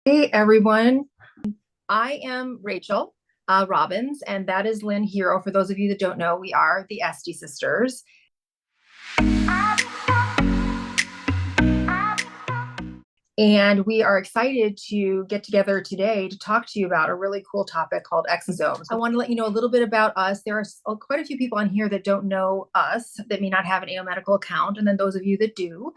Hey everyone, I am Rachel Robbins, and that is Lynn Hero. For those of you that don't know, we are the ESTISISTERS. And we are excited to get together today to talk to you about a really cool topic called exosomes. I want to let you know a little bit about us. There are quite a few people on here that don't know us, that may not have an AO Medical account. And then those of you that do,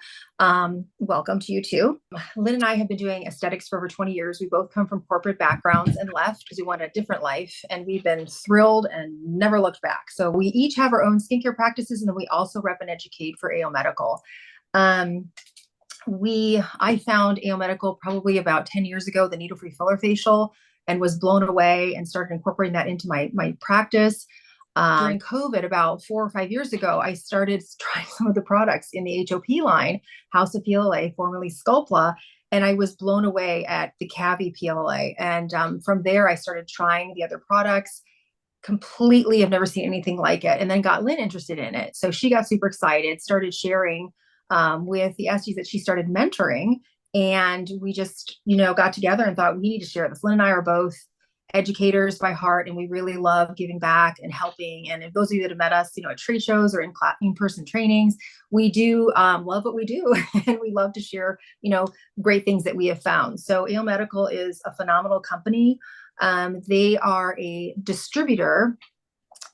welcome to you too. Lynn and I have been doing aesthetics for over 20 years. We both come from corporate backgrounds and left because we wanted a different life. And we've been thrilled and never looked back. So we each have our own skincare practices, and then we also rep and educate for AO Medical. I found AO Medical probably about 10 years ago, the needle-free filler facial, and was blown away and started incorporating that into my practice. During COVID, about 4 or 5 years ago, I started trying some of the products in the HOP line, House of PLA, formerly Sculpla, and I was blown away at the Cavi PLA. And from there, I started trying the other products. Completely, I've never seen anything like it. And then got Lynn interested in it. So she got super excited, started sharing with the Esties that she started mentoring. And we just, got together and thought we need to share this. Lynn and I are both educators by heart, and we really love giving back and helping. And if those of you that have met us, at trade shows or in-person trainings, we do love what we do. And we love to share, great things that we have found. So AO Medical is a phenomenal company. They are a distributor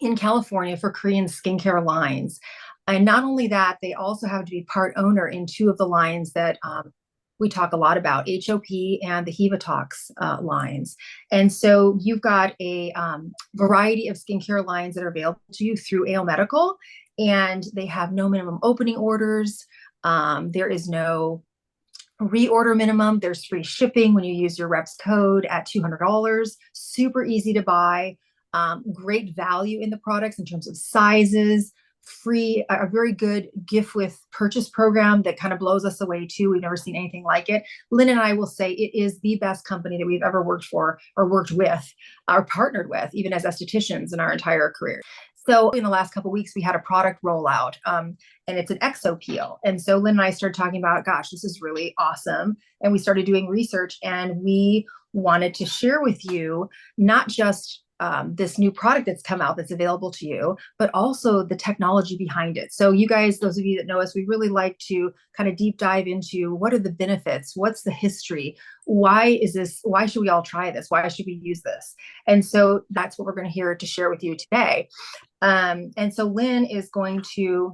in California for Korean skincare lines. And not only that, they also have to be part owner in 2 of the lines that we talk a lot about, HOP and the Hevatox lines. And so you've got a variety of skincare lines that are available to you through AO Medical, and they have no minimum opening orders. There is no reorder minimum. There's free shipping when you use your reps code at $200. Super easy to buy. Great value in the products in terms of sizes. Free, a very good gift with purchase program that kind of blows us away too. We've never seen anything like it. Lynn and I will say it is the best company that we've ever worked for or worked with or partnered with, even as estheticians in our entire career. So in the last couple of weeks, we had a product rollout, and it's an Exo Peel. And so Lynn and I started talking about, gosh, this is really awesome. And we started doing research, and we wanted to share with you not just this new product that's come out that's available to you, but also the technology behind it. So you guys, those of you that know us, we really like to kind of deep dive into what are the benefits? What's the history? Why should we all try this? Why should we use this? And so that's what we're going to share with you today. And so Lynn is going to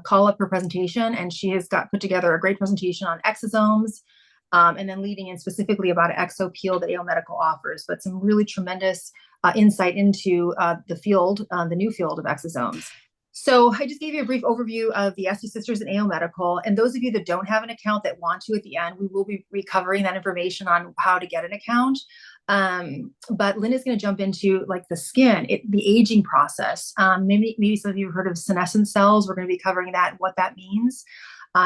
call up her presentation, and she has put together a great presentation on exosomes, and then leading in specifically about Exo Peel that AO Medical offers, but some really tremendous insight into the new field of exosomes. So I just gave you a brief overview of the ESTISISTERS and AO Medical. And those of you that don't have an account that want to at the end, we will be recovering that information on how to get an account. But Lynn is going to jump into like the skin, the aging process. Maybe some of you have heard of senescent cells. We're going to be covering that, what that means.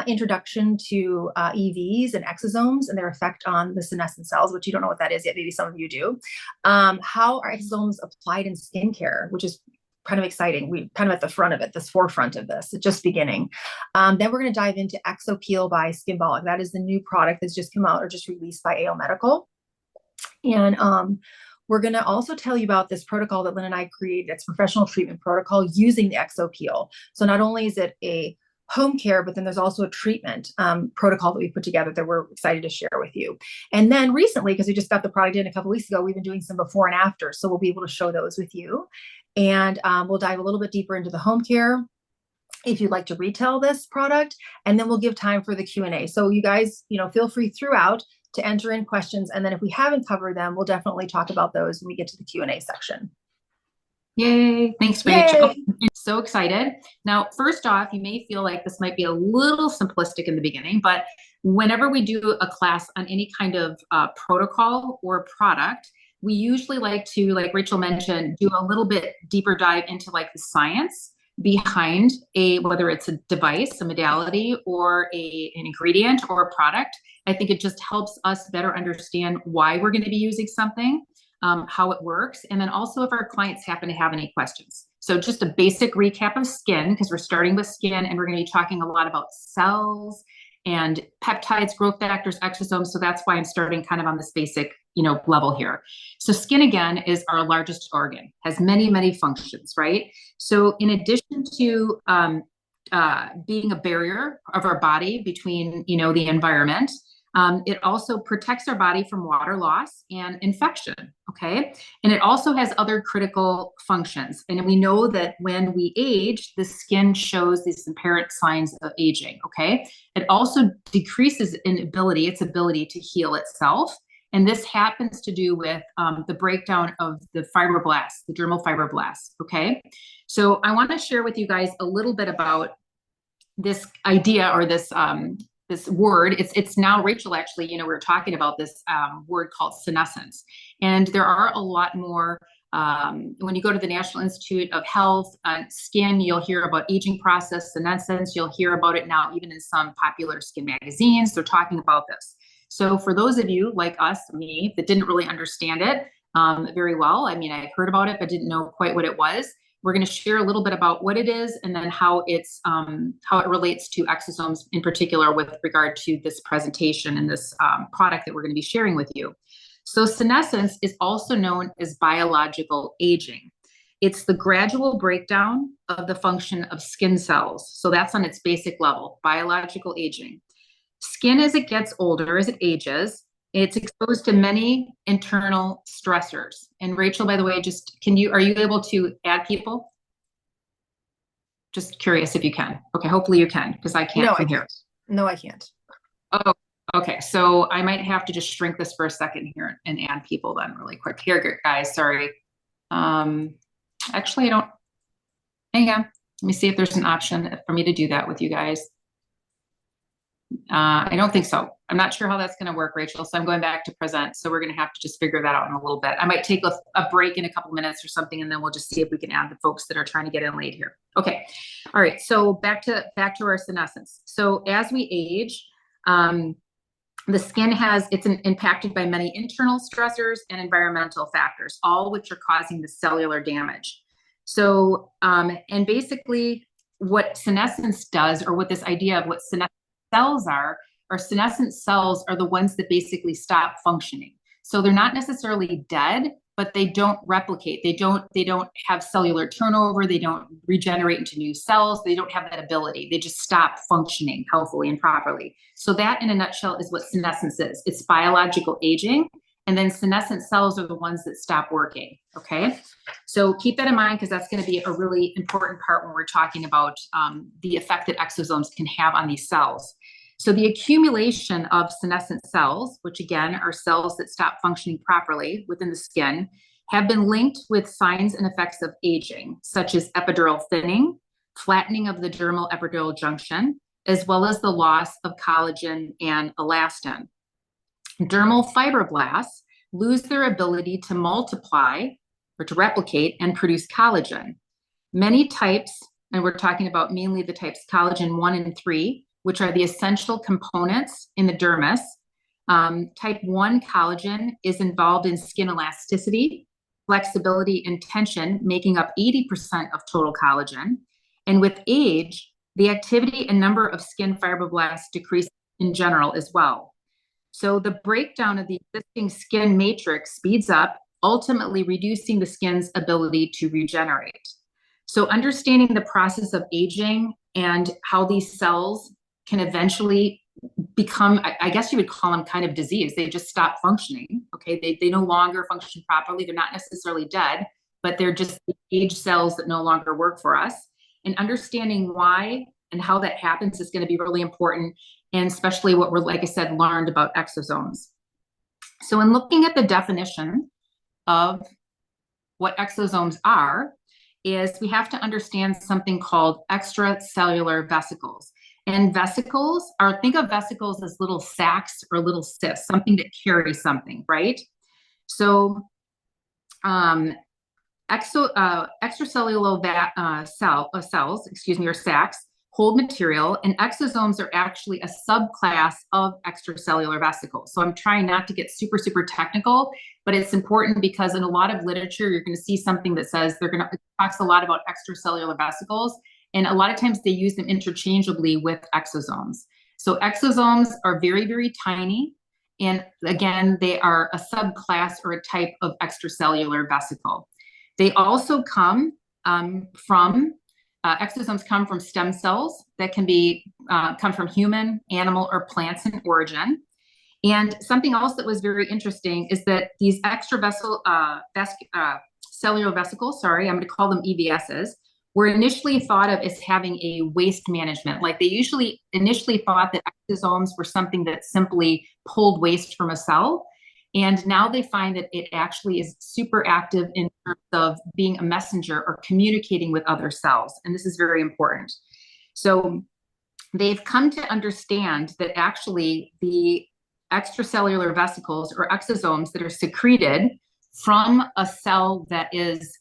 Introduction to EVs and exosomes and their effect on the senescent cells, which you don't know what that is yet. Maybe some of you do. How are exosomes applied in skincare, which is kind of exciting. We kind of at the front of it, this forefront of this, just beginning. Then we're going to dive into Exo Peel by Skimbolic. That is the new product that's just come out or just released by AO Medical. And we're going to also tell you about this protocol that Lynn and I created. It's a professional treatment protocol using the Exo Peel. So not only is it a home care, but then there's also a treatment protocol that we put together that we're excited to share with you. And then recently, because we just got the product in a couple of weeks ago, we've been doing some before and after. So we'll be able to show those with you. And we'll dive a little bit deeper into the home care if you'd like to retail this product. And then we'll give time for the Q&A. So you guys, feel free throughout to enter in questions. And then if we haven't covered them, we'll definitely talk about those when we get to the Q&A section. Yay. Thanks, Rachel. I'm so excited. Now, first off, you may feel like this might be a little simplistic in the beginning, but whenever we do a class on any kind of protocol or product, we usually like to, like Rachel mentioned, do a little bit deeper dive into like the science behind whether it's a device, a modality, or an ingredient or a product. I think it just helps us better understand why we're going to be using something, how it works, and then also if our clients happen to have any questions. So just a basic recap of skin, because we're starting with skin and we're going to be talking a lot about cells and peptides, growth factors, exosomes. So that's why I'm starting kind of on this basic, level here. So skin, again, is our largest organ, has many, many functions, right? So in addition to being a barrier of our body between, the environment, it also protects our body from water loss and infection, okay? And it also has other critical functions. And we know that when we age, the skin shows these apparent signs of aging, okay? It also decreases its ability to heal itself. And this happens to do with the breakdown of the fibroblasts, the dermal fibroblasts, okay? So I want to share with you guys a little bit about this idea, or this word. It's now, Rachel, actually, we were talking about this word called senescence. And there are a lot more, when you go to the National Institute of Health, skin, you'll hear about aging process, senescence. You'll hear about it now, even in some popular skin magazines, they're talking about this. So for those of you like us, me, that didn't really understand it very well, I mean, I heard about it, but didn't know quite what it was. We're going to share a little bit about what it is, and then how it relates to exosomes in particular with regard to this presentation and this product that we're going to be sharing with you. So senescence is also known as biological aging. It's the gradual breakdown of the function of skin cells. So that's on its basic level, biological aging. Skin, as it gets older, as it ages, it's exposed to many internal stressors. And Rachel, by the way, are you able to add people? Just curious if you can. Okay, hopefully you can, because I can't from here. No, I can't. Oh, okay. So I might have to just shrink this for a second here and add people then really quick. Here, guys, sorry. Actually, I don't, hang on. Let me see if there's an option for me to do that with you guys. I don't think so. I'm not sure how that's going to work, Rachel. So I'm going back to present. So we're going to have to just figure that out in a little bit. I might take a break in a couple minutes or something, and then we'll just see if we can add the folks that are trying to get in late here. Okay. All right. So back to our senescence. So as we age, the skin it's impacted by many internal stressors and environmental factors, all which are causing the cellular damage. So, and basically what senescence does, or what this idea of what senescence cells are senescent cells are the ones that basically stop functioning. So they're not necessarily dead, but they don't replicate. They don't have cellular turnover. They don't regenerate into new cells. They don't have that ability. They just stop functioning healthily and properly. So that, in a nutshell, is what senescence is. It's biological aging. And then senescent cells are the ones that stop working, okay? So keep that in mind, because that's going to be a really important part when we're talking about the effect that exosomes can have on these cells. So the accumulation of senescent cells, which again are cells that stop functioning properly within the skin, have been linked with signs and effects of aging, such as epidural thinning, flattening of the dermal epidural junction, as well as the loss of collagen and elastin. Dermal fibroblasts lose their ability to multiply or to replicate and produce collagen. Many types, and we're talking about mainly the types collagen 1 and 3, which are the essential components in the dermis. Type 1 collagen is involved in skin elasticity, flexibility, and tension, making up 80% of total collagen. And with age, the activity and number of skin fibroblasts decrease in general as well. So the breakdown of the existing skin matrix speeds up, ultimately reducing the skin's ability to regenerate. So understanding the process of aging and how these cells can eventually become, I guess you would call them kind of disease. They just stop functioning, okay? They no longer function properly. They're not necessarily dead, but they're just aged cells that no longer work for us. And understanding why and how that happens is going to be really important, and especially what we're, like I said, learned about exosomes. So in looking at the definition of what exosomes are, is we have to understand something called extracellular vesicles. And vesicles think of vesicles as little sacs or little cysts, something that carries something, right? So extracellular cells, or sacs, hold material, and exosomes are actually a subclass of extracellular vesicles. So I'm trying not to get super, super technical, but it's important because in a lot of literature, you're going to see something that says it talks a lot about extracellular vesicles, and a lot of times they use them interchangeably with exosomes. So exosomes are very, very tiny. And again, they are a subclass or a type of extracellular vesicle. They also come from exosomes come from stem cells that can be come from human, animal, or plants in origin. And something else that was very interesting is that these cellular vesicles, sorry, I'm going to call them EVSs, were initially thought of as having a waste management. Like they initially thought that exosomes were something that simply pulled waste from a cell. And now they find that it actually is super active in terms of being a messenger or communicating with other cells. And this is very important. So they've come to understand that actually the extracellular vesicles or exosomes that are secreted from a cell that is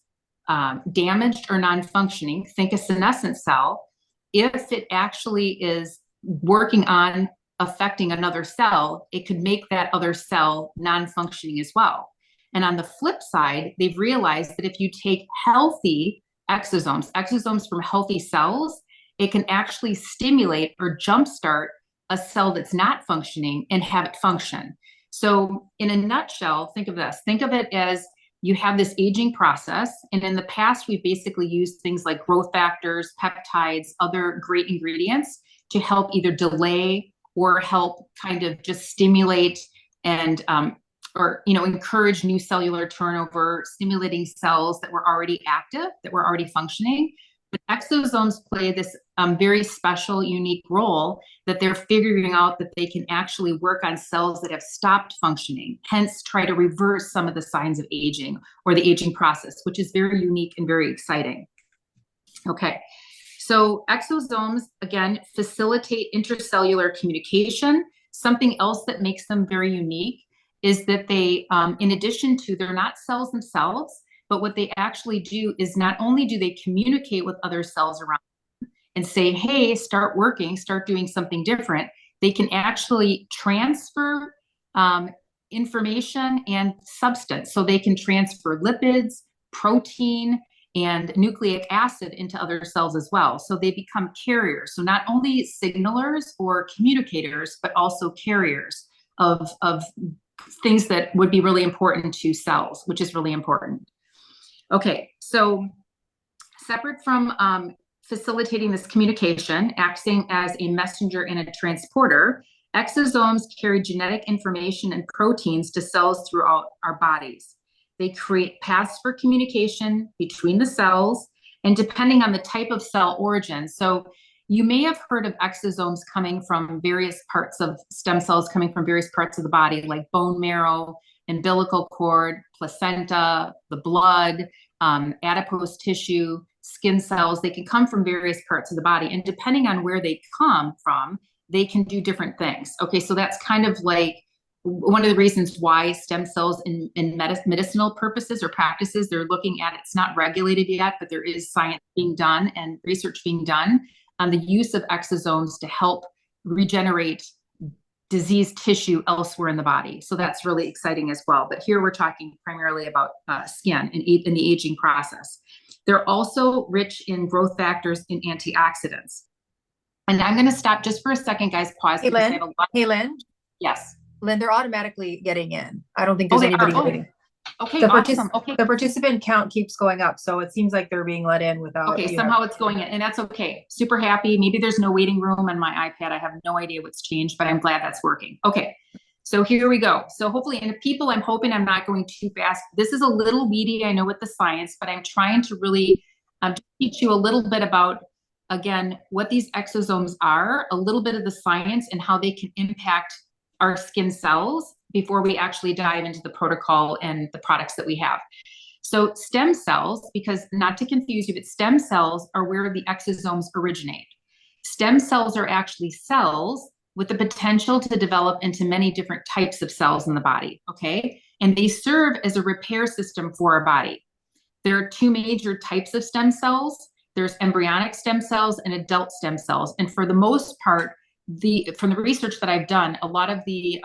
damaged or non-functioning, think a senescent cell, if it actually is working on affecting another cell, it could make that other cell non-functioning as well. And on the flip side, they've realized that if you take healthy exosomes from healthy cells, it can actually stimulate or jumpstart a cell that's not functioning and have it function. So in a nutshell, think of this. Think of it as you have this aging process. And in the past, we've basically used things like growth factors, peptides, other great ingredients to help either delay or help kind of just stimulate and or encourage new cellular turnover, stimulating cells that were already active, that were already functioning. But exosomes play this very special, unique role that they're figuring out that they can actually work on cells that have stopped functioning, hence try to reverse some of the signs of aging or the aging process, which is very unique and very exciting. Okay, so exosomes, again, facilitate intracellular communication. Something else that makes them very unique is that they, in addition to, they're not cells themselves, but what they actually do is not only do they communicate with other cells around and say, hey, start working, start doing something different, they can actually transfer information and substance. So they can transfer lipids, protein, and nucleic acid into other cells as well. So they become carriers. So not only signalers or communicators, but also carriers of things that would be really important to cells, which is really important. Okay, so separate from facilitating this communication, acting as a messenger and a transporter, exosomes carry genetic information and proteins to cells throughout our bodies. They create paths for communication between the cells, and depending on the type of cell origin. So you may have heard of exosomes coming from various parts of stem cells coming from various parts of the body, like bone marrow, umbilical cord, placenta, the blood, adipose tissue, skin cells. They can come from various parts of the body. And depending on where they come from, they can do different things. Okay, so that's kind of like one of the reasons why stem cells in medicinal purposes or practices, they're looking at, it's not regulated yet, but there is science being done and research being done on the use of exosomes to help regenerate diseased tissue elsewhere in the body. So that's really exciting as well. But here we're talking primarily about skin in the aging process. They're also rich in growth factors and antioxidants. And I'm going to stop just for a second, guys. Pause. Hey, Lynn. Hey, Lynn. Yes. Lynn, they're automatically getting in. I don't think there's anybody waiting. Okay, awesome. Okay. The participant count keeps going up, so it seems like they're being let in without. Okay, somehow it's going in, and that's okay. Super happy. Maybe there's no waiting room on my iPad. I have no idea what's changed, but I'm glad that's working. Okay, so here we go. So hopefully, and people, I'm hoping I'm not going too fast. This is a little weedy, I know, with the science, but I'm trying to really teach you a little bit about, again, what these exosomes are, a little bit of the science and how they can impact our skin cells before we actually dive into the protocol and the products that we have. So stem cells, because not to confuse you, but stem cells are where the exosomes originate. Stem cells are actually cells with the potential to develop into many different types of cells in the body, okay? And they serve as a repair system for our body. There are two major types of stem cells. There's embryonic stem cells and adult stem cells. And for the most part, from the research that I've done, a lot of the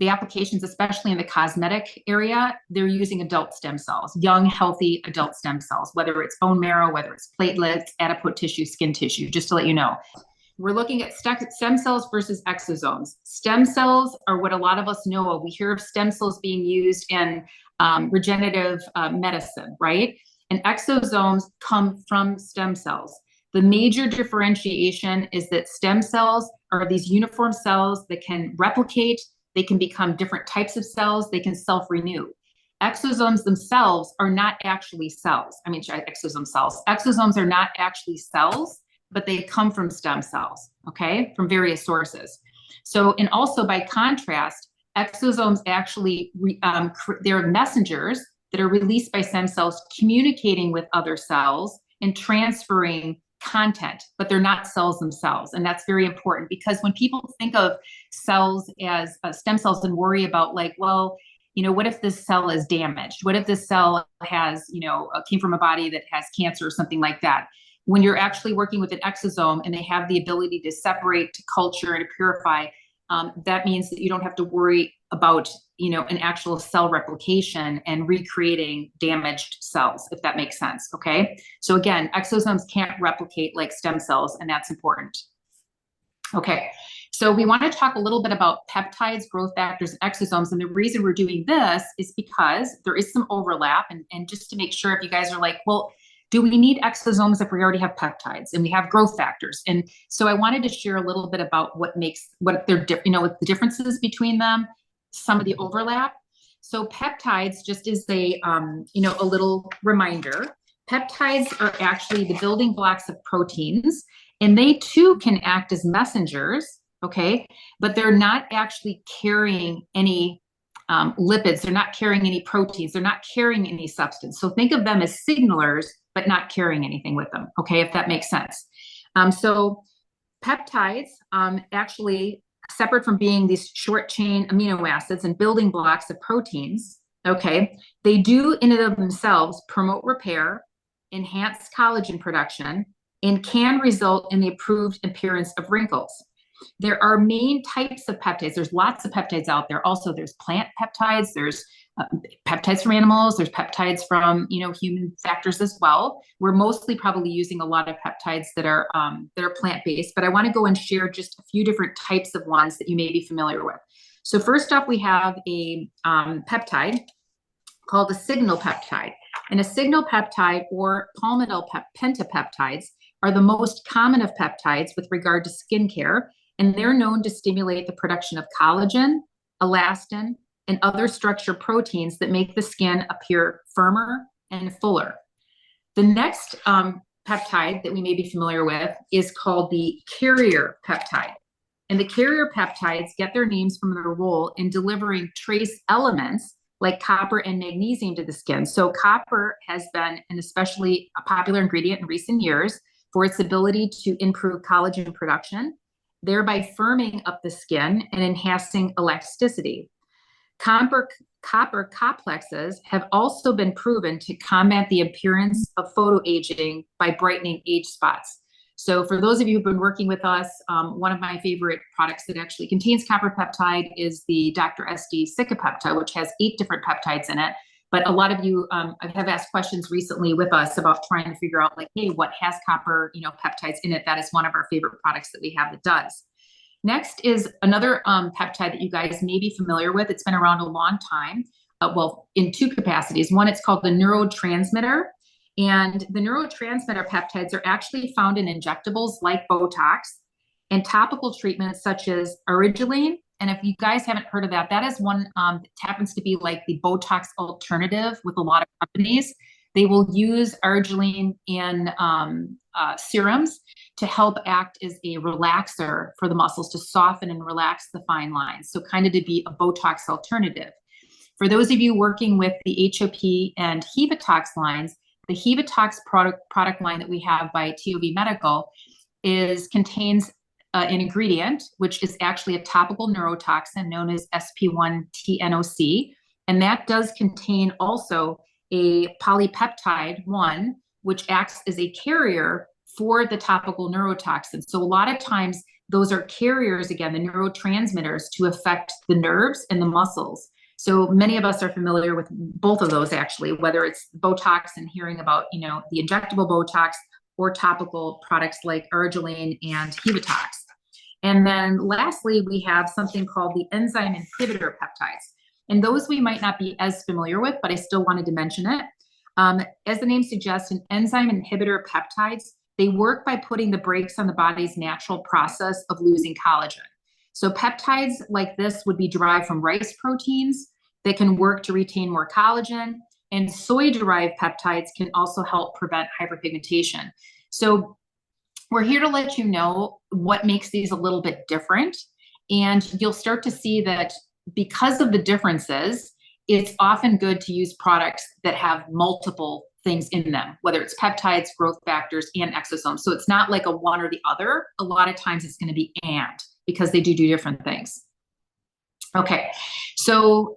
applications, especially in the cosmetic area, they're using adult stem cells, young, healthy adult stem cells, whether it's bone marrow, whether it's platelets, adipose tissue, skin tissue, just to let you know. we're looking at stem cells versus exosomes. Stem cells are what a lot of us know of. We hear of stem cells being used in regenerative medicine, right? And exosomes come from stem cells. The major differentiation is that stem cells are these uniform cells that can replicate, they can become different types of cells, they can self-renew. Exosomes themselves are not actually cells. I mean, exosome cells. Exosomes are not actually cells, but they come from stem cells, okay, from various sources. So, and also by contrast, exosomes actually, they're messengers that are released by stem cells communicating with other cells and transferring content, but they're not cells themselves. And that's very important, because when people think of cells as stem cells and worry about like, well, you know, what if this cell is damaged? What if this cell has, you know, came from a body that has cancer or something like that? When you're actually working with an exosome and they have the ability to separate, to culture, and to purify, that means that you don't have to worry about, you know, an actual cell replication and recreating damaged cells, if that makes sense, okay? So again, exosomes can't replicate like stem cells, and that's important. Okay, so we want to talk a little bit about peptides, growth factors, and exosomes, and the reason we're doing this is because there is some overlap, and just to make sure, if you guys are like, well, do we need exosomes if we already have peptides and we have growth factors? And so I wanted to share a little bit about what they're, you know, what the differences between them, some of the overlap. So peptides, just as a, you know, a little reminder, peptides are actually the building blocks of proteins, and they too can act as messengers, okay? But they're not actually carrying any lipids, they're not carrying any proteins, they're not carrying any substance. So think of them as signalers, but not carrying anything with them, okay, if that makes sense. So peptides actually, separate from being these short chain amino acids and building blocks of proteins, okay, they do in and of themselves promote repair, enhance collagen production, and can result in the improved appearance of wrinkles. There are main types of peptides. There's lots of peptides out there. Also, there's plant peptides, there's peptides from animals, there's peptides from, you know, human factors as well. We're mostly probably using a lot of peptides that are plant-based, but I want to go and share just a few different types of ones that you may be familiar with. So first up, we have a peptide called a signal peptide. And a signal peptide, or palmityl pentapeptides, are the most common of peptides with regard to skincare, and they're known to stimulate the production of collagen, elastin, and other structure proteins that make the skin appear firmer and fuller. The next peptide that we may be familiar with is called the carrier peptide. And the carrier peptides get their names from their role in delivering trace elements like copper and magnesium to the skin. So copper has been an especially popular ingredient in recent years for its ability to improve collagen production, thereby firming up the skin and enhancing elasticity. Copper complexes have also been proven to combat the appearance of photoaging by brightening age spots. So for those of you who've been working with us, one of my favorite products that actually contains copper peptide is the Dr. SD Cica-Peptide, which has 8 different peptides in it. But a lot of you have asked questions recently with us about trying to figure out, like, hey, what has copper, you know, peptides in it? That is one of our favorite products that we have that does. Next is another peptide that you guys may be familiar with. It's been around a long time, well, in 2 capacities. One, it's called the neurotransmitter. And the neurotransmitter peptides are actually found in injectables like Botox and topical treatments such as Origeline. And if you guys haven't heard of that, that is one that happens to be like the Botox alternative with a lot of companies. They will use Origeline in serums to help act as a relaxer for the muscles, to soften and relax the fine lines. So kind of to be a Botox alternative. For those of you working with the HOP and Hevatox lines, the Hevatox product line that we have by TOB Medical contains an ingredient, which is actually a topical neurotoxin known as SP1-TNOC. And that does contain also a polypeptide 1, which acts as a carrier for the topical neurotoxin. So a lot of times those are carriers, again, the neurotransmitters, to affect the nerves and the muscles. So many of us are familiar with both of those, actually, whether it's Botox and hearing about, you know, the injectable Botox, or topical products like Argiline and Hevatox. And then lastly, we have something called the enzyme inhibitor peptides. And those we might not be as familiar with, but I still wanted to mention it. As the name suggests, an enzyme inhibitor peptides, they work by putting the brakes on the body's natural process of losing collagen. So peptides like this would be derived from rice proteins that can work to retain more collagen, and soy-derived peptides can also help prevent hyperpigmentation. So we're here to let you know what makes these a little bit different, and you'll start to see that because of the differences, it's often good to use products that have multiple things in them, whether it's peptides, growth factors, and exosomes. So it's not like a one or the other. A lot of times it's going to be and, because they do different things. Okay, so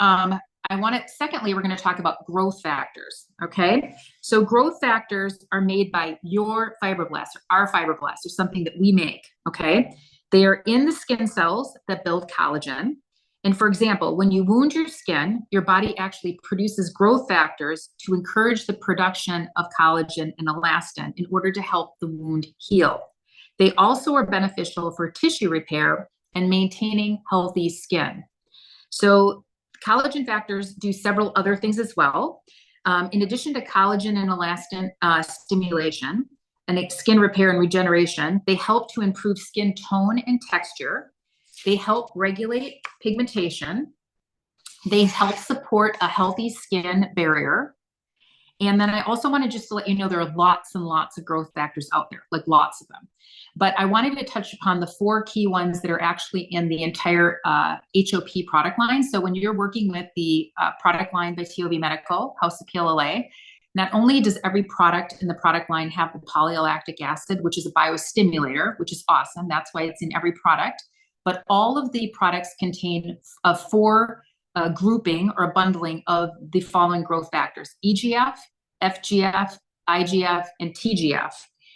secondly, we're going to talk about growth factors, okay? So growth factors are made by your fibroblasts, or our fibroblasts, or something that we make, okay? They are in the skin cells that build collagen. And for example, when you wound your skin, your body actually produces growth factors to encourage the production of collagen and elastin in order to help the wound heal. They also are beneficial for tissue repair and maintaining healthy skin. So collagen factors do several other things as well. In addition to collagen and elastin stimulation and skin repair and regeneration, they help to improve skin tone and texture. They help regulate pigmentation. They help support a healthy skin barrier. And then I also wanted just to let you know there are lots and lots of growth factors out there, like lots of them. But I wanted to touch upon the 4 key ones that are actually in the entire HOP product line. So when you're working with the product line by TOV Medical, House of PLLA, not only does every product in the product line have the polylactic acid, which is a biostimulator, which is awesome. That's why it's in every product. But all of the products contain a 4 grouping or a bundling of the following growth factors: EGF, FGF, IGF, and TGF.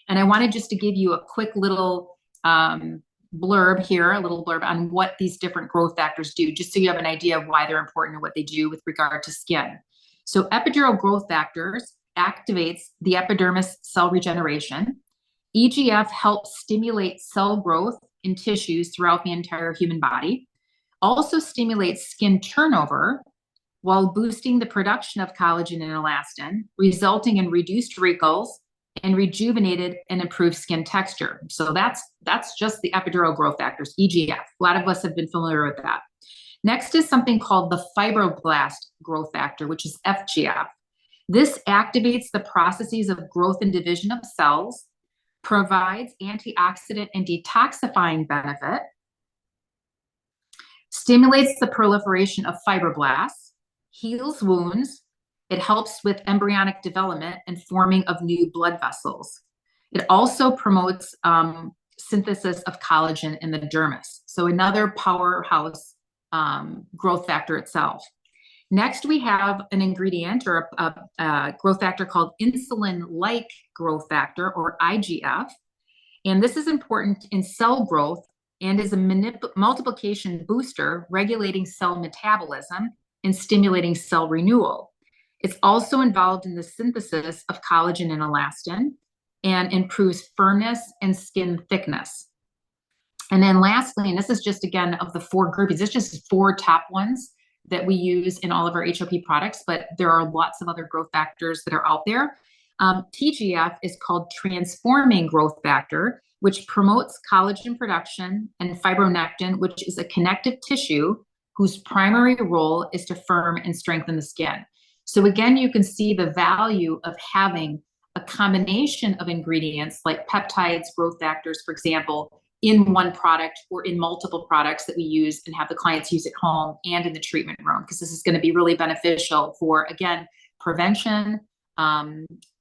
And I wanted just to give you a quick little blurb here, a little blurb on what these different growth factors do, just so you have an idea of why they're important and what they do with regard to skin. So epidural growth factors activates the epidermis cell regeneration. EGF helps stimulate cell growth in tissues throughout the entire human body, also stimulates skin turnover while boosting the production of collagen and elastin, resulting in reduced wrinkles and rejuvenated and improved skin texture. So that's just the epidural growth factors, EGF. A lot of us have been familiar with that. Next is something called the fibroblast growth factor, which is FGF. This activates the processes of growth and division of cells, provides antioxidant and detoxifying benefit, stimulates the proliferation of fibroblasts, heals wounds. It helps with embryonic development and forming of new blood vessels. It also promotes synthesis of collagen in the dermis. So another powerhouse growth factor itself. Next, we have an ingredient or a growth factor called insulin-like growth factor, or IGF. And this is important in cell growth and is a multiplication booster, regulating cell metabolism and stimulating cell renewal. It's also involved in the synthesis of collagen and elastin and improves firmness and skin thickness. And then lastly, and this is just, again, of the 4 groupings, it's just 4 top ones that we use in all of our HOP products, but there are lots of other growth factors that are out there. TGF is called transforming growth factor, which promotes collagen production, and fibronectin, which is a connective tissue whose primary role is to firm and strengthen the skin. So again, you can see the value of having a combination of ingredients like peptides, growth factors, for example, in one product or in multiple products that we use and have the clients use at home and in the treatment room, because this is going to be really beneficial for, again, prevention,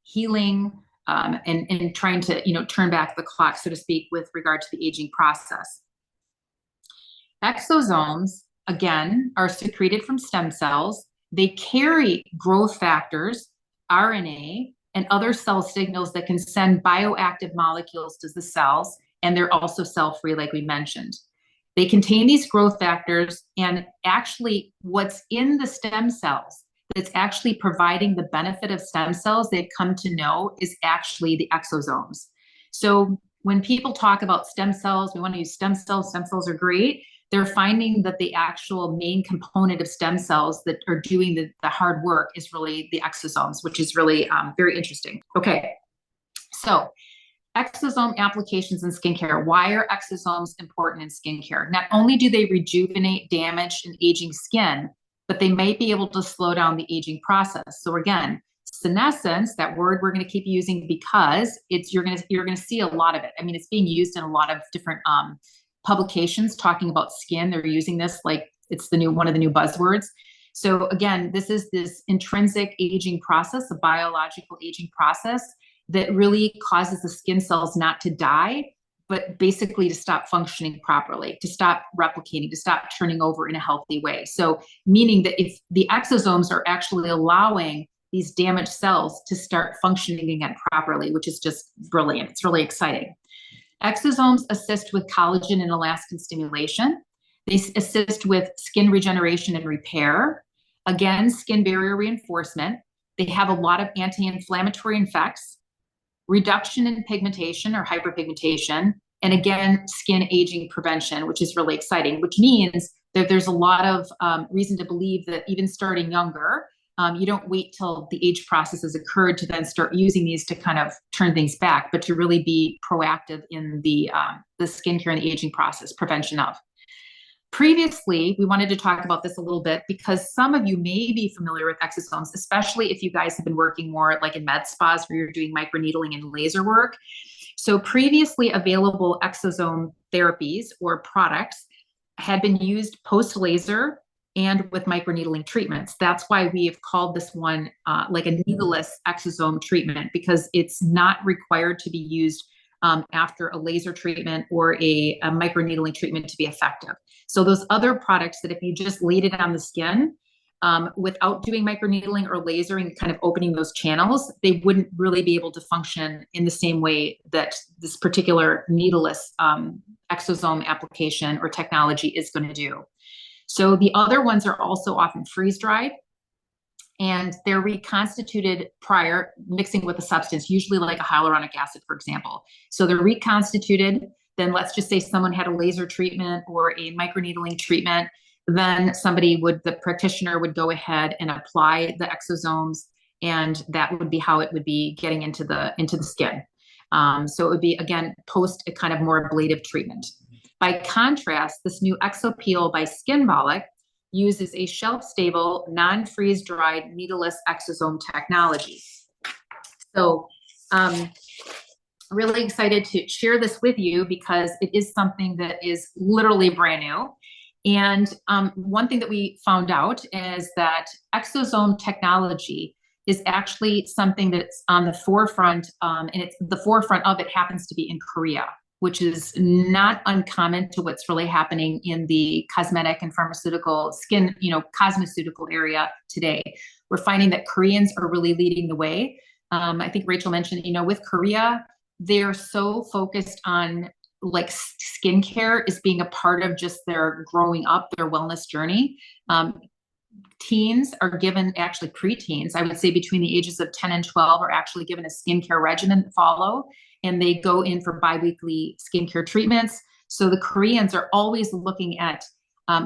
healing, and trying to, turn back the clock, so to speak, with regard to the aging process. Exosomes, again, are secreted from stem cells. They carry growth factors, RNA, and other cell signals that can send bioactive molecules to the cells, and they're also cell-free, like we mentioned. They contain these growth factors, and actually what's in the stem cells that's actually providing the benefit of stem cells they've come to know is actually the exosomes. So when people talk about stem cells, we want to use stem cells. Stem cells are great. They're finding that the actual main component of stem cells that are doing the hard work is really the exosomes, which is really very interesting. Okay, so exosome applications in skincare. Why are exosomes important in skincare? Not only do they rejuvenate damaged and aging skin, but they might be able to slow down the aging process. So again, senescence, that word we're going to keep using because you're going to see a lot of it. I mean, it's being used in a lot of different publications talking about skin. They're using this like it's one of the new buzzwords. So again, this is this intrinsic aging process, a biological aging process that really causes the skin cells not to die, but basically to stop functioning properly, to stop replicating, to stop turning over in a healthy way. So meaning that if the exosomes are actually allowing these damaged cells to start functioning again properly, which is just brilliant. It's really exciting. Exosomes assist with collagen and elastin stimulation. They assist with skin regeneration and repair. Again, skin barrier reinforcement. They have a lot of anti-inflammatory effects, reduction in pigmentation or hyperpigmentation, and again, skin aging prevention, which is really exciting, which means that there's a lot of reason to believe that even starting younger, you don't wait till the age process has occurred to then start using these to kind of turn things back, but to really be proactive in the skincare and the aging process, prevention of. Previously, we wanted to talk about this a little bit because some of you may be familiar with exosomes, especially if you guys have been working more like in med spas where you're doing microneedling and laser work. So previously available exosome therapies or products had been used post-laser and with microneedling treatments. That's why we have called this one like a needleless exosome treatment, because it's not required to be used after a laser treatment or a microneedling treatment to be effective. So those other products that if you just laid it on the skin without doing microneedling or lasering, kind of opening those channels, they wouldn't really be able to function in the same way that this particular needleless exosome application or technology is going to do. So the other ones are also often freeze-dried, and they're reconstituted prior, mixing with a substance, usually like a hyaluronic acid, for example. So they're reconstituted. Then let's just say someone had a laser treatment or a microneedling treatment. Then the practitioner would go ahead and apply the exosomes, and that would be how it would be getting into the skin. So it would be, again, post a kind of more ablative treatment. By contrast, this new Exo Peel by Skinbolic uses a shelf-stable, non-freeze-dried, needleless exosome technology. So really excited to share this with you because it is something that is literally brand new. And one thing that we found out is that exosome technology is actually something that's on the forefront, and the forefront of it happens to be in Korea, which is not uncommon to what's really happening in the cosmetic and pharmaceutical skin, cosmeceutical area today. We're finding that Koreans are really leading the way. I think Rachel mentioned, with Korea, they're so focused on like skincare as being a part of just their growing up, their wellness journey. Teens are given, actually preteens, I would say between the ages of 10 and 12 are actually given a skincare regimen to follow, and they go in for biweekly skincare treatments. So the Koreans are always looking at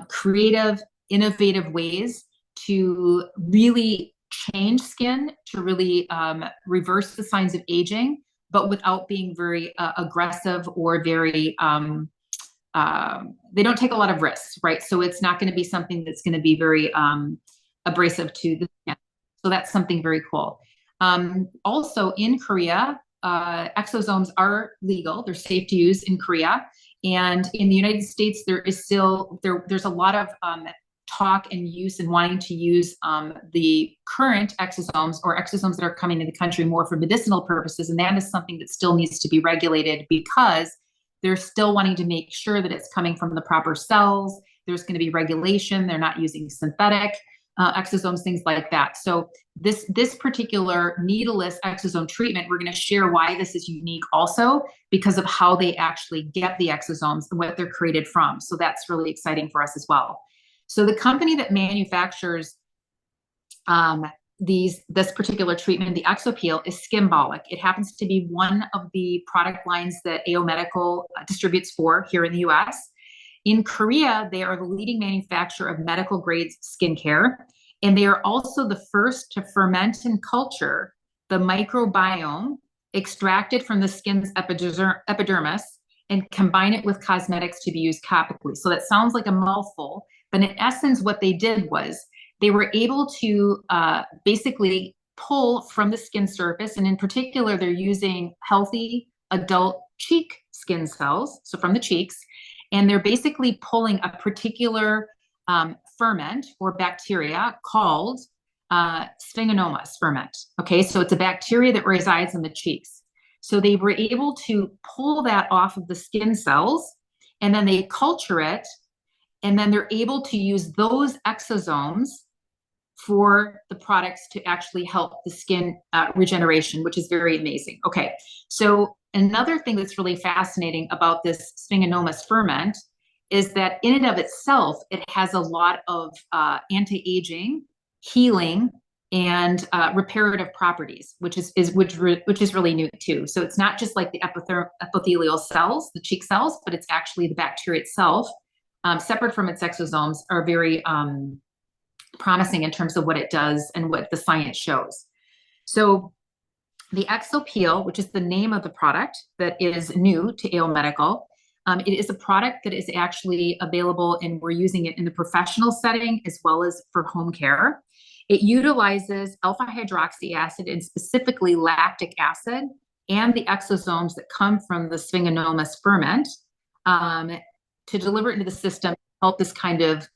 creative, innovative ways to really change skin, to really reverse the signs of aging, but without being very aggressive or very, they don't take a lot of risks, right? So it's not going to be something that's going to be very abrasive to the skin. So that's something very cool. Also in Korea, exosomes are legal. They're safe to use in Korea. And in the United States, there's a lot of talk and use and wanting to use the current exosomes or exosomes that are coming to the country more for medicinal purposes. And that is something that still needs to be regulated because they're still wanting to make sure that it's coming from the proper cells. There's going to be regulation. They're not using synthetic exosomes, things like that. So this particular needleless exosome treatment, we're going to share why this is unique also because of how they actually get the exosomes and what they're created from. So that's really exciting for us as well. So the company that manufactures this particular treatment, the Exo Peel, is skimbolic. It happens to be one of the product lines that AO Medical distributes for here in the US. In Korea, they are the leading manufacturer of medical grade skincare, and they are also the first to ferment and culture the microbiome extracted from the skin's epidermis and combine it with cosmetics to be used topically. So that sounds like a mouthful, but in essence, what they did was they were able to basically pull from the skin surface, and in particular, they're using healthy adult cheek skin cells, so from the cheeks, and they're basically pulling a particular ferment or bacteria called Sphingomonas ferment. Okay, so it's a bacteria that resides in the cheeks. So they were able to pull that off of the skin cells, and then they culture it, and then they're able to use those exosomes for the products to actually help the skin regeneration, which is very amazing. Okay, so another thing that's really fascinating about this Sphingomonas ferment is that in and of itself, it has a lot of anti-aging, healing, and reparative properties, which is really new too. So it's not just like the epithelial cells, the cheek cells, but it's actually the bacteria itself, separate from its exosomes, are very promising in terms of what it does and what the science shows. So the Exo Peel, which is the name of the product that is new to AO Medical, it is a product that is actually available, and we're using it in the professional setting as well as for home care. It utilizes alpha hydroxy acid, and specifically lactic acid, and the exosomes that come from the Sphingomonas ferment to deliver it into the system, help this kind of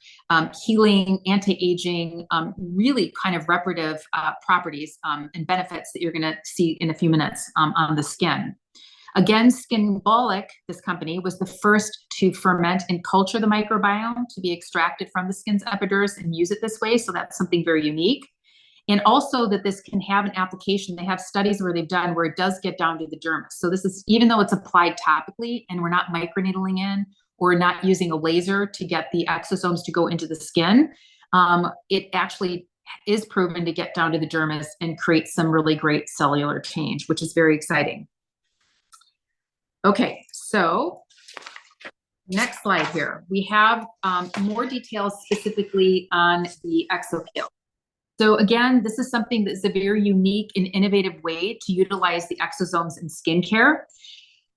healing, anti-aging, really kind of reparative properties and benefits that you're going to see in a few minutes on the skin. Again, Skimbolic, this company, was the first to ferment and culture the microbiome to be extracted from the skin's epidermis and use it this way. So that's something very unique. And also that this can have an application. They have studies where they've done where it does get down to the dermis. So this is, even though it's applied topically and we're not microneedling in, or not using a laser to get the exosomes to go into the skin, it actually is proven to get down to the dermis and create some really great cellular change, which is very exciting. Okay, so next slide here. We have more details specifically on the Exo Peel. So again, this is something that's a very unique and innovative way to utilize the exosomes in skincare.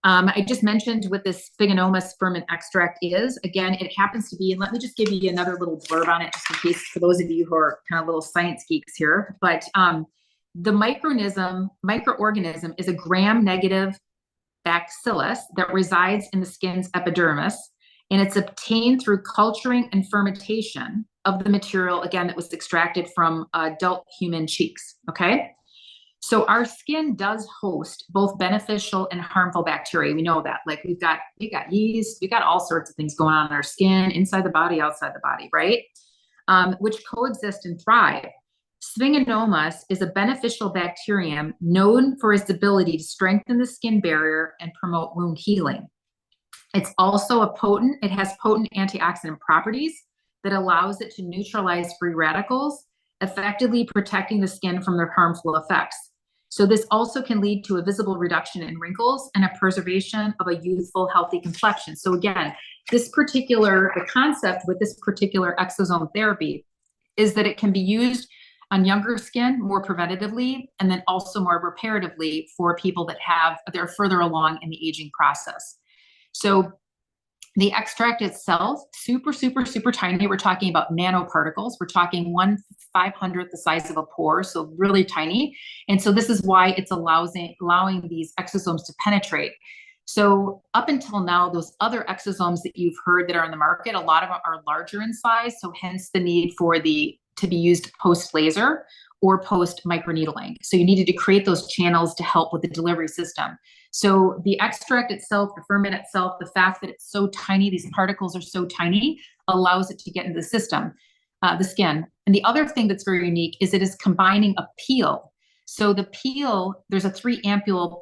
I just mentioned what this Sphingomonas Ferment Extract is. Again, it happens to be, and let me just give you another little blurb on it, just in case for those of you who are kind of little science geeks here. But the microorganism is a gram-negative bacillus that resides in the skin's epidermis, and it's obtained through culturing and fermentation of the material, again, that was extracted from adult human cheeks, okay? So our skin does host both beneficial and harmful bacteria. We know that. Like we've got yeast, we've got all sorts of things going on in our skin, inside the body, outside the body, right? Which coexist and thrive. Sphingomonas is a beneficial bacterium known for its ability to strengthen the skin barrier and promote wound healing. It's also it has potent antioxidant properties that allows it to neutralize free radicals, effectively protecting the skin from their harmful effects. So this also can lead to a visible reduction in wrinkles and a preservation of a youthful, healthy complexion. So again, the concept with this particular exosome therapy is that it can be used on younger skin more preventatively, and then also more reparatively for people that are further along in the aging process. So the extract itself, super, super, super tiny. We're talking about nanoparticles. We're talking 1/500th the size of a pore, so really tiny. And so this is why it's allowing these exosomes to penetrate. So up until now, those other exosomes that you've heard that are in the market, a lot of them are larger in size, so hence the need for to be used post-laser or post-microneedling. So you needed to create those channels to help with the delivery system. So the extract itself, the ferment itself, the fact that it's so tiny, these particles are so tiny, allows it to get into the system, the skin. And the other thing that's very unique is it is combining a peel. So the peel, there's a 3 ampule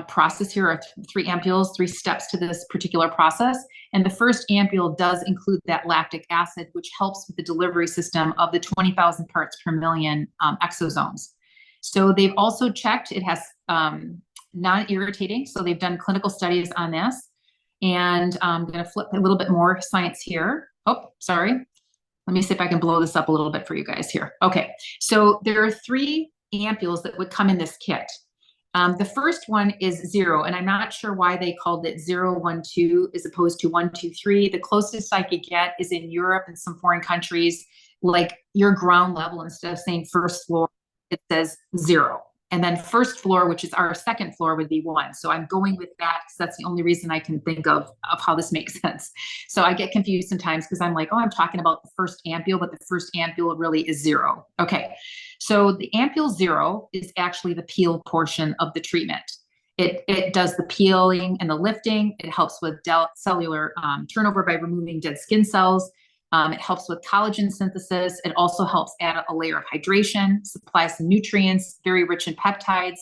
process here are 3 ampules, 3 steps to this particular process. And the first ampule does include that lactic acid, which helps with the delivery system of the 20,000 parts per million exosomes. So they've also checked, it has non-irritating. So they've done clinical studies on this. And I'm going to flip a little bit more science here. Oh, sorry. Let me see if I can blow this up a little bit for you guys here. Okay, so there are 3 ampules that would come in this kit. The first one is 0, and I'm not sure why they called it 0, 1, 2 as opposed to 1, 2, 3. The closest I could get is in Europe and some foreign countries, like your ground level, instead of saying first floor, it says 0. And then first floor, which is our second floor, would be 1. So I'm going with that because that's the only reason I can think of how this makes sense. So I get confused sometimes because I'm like, oh, I'm talking about the first ampule, but the first ampule really is 0. Okay, so the ampule 0 is actually the peel portion of the treatment. It does the peeling and the lifting. It helps with cellular turnover by removing dead skin cells. It helps with collagen synthesis. It also helps add a layer of hydration, supplies some nutrients, very rich in peptides.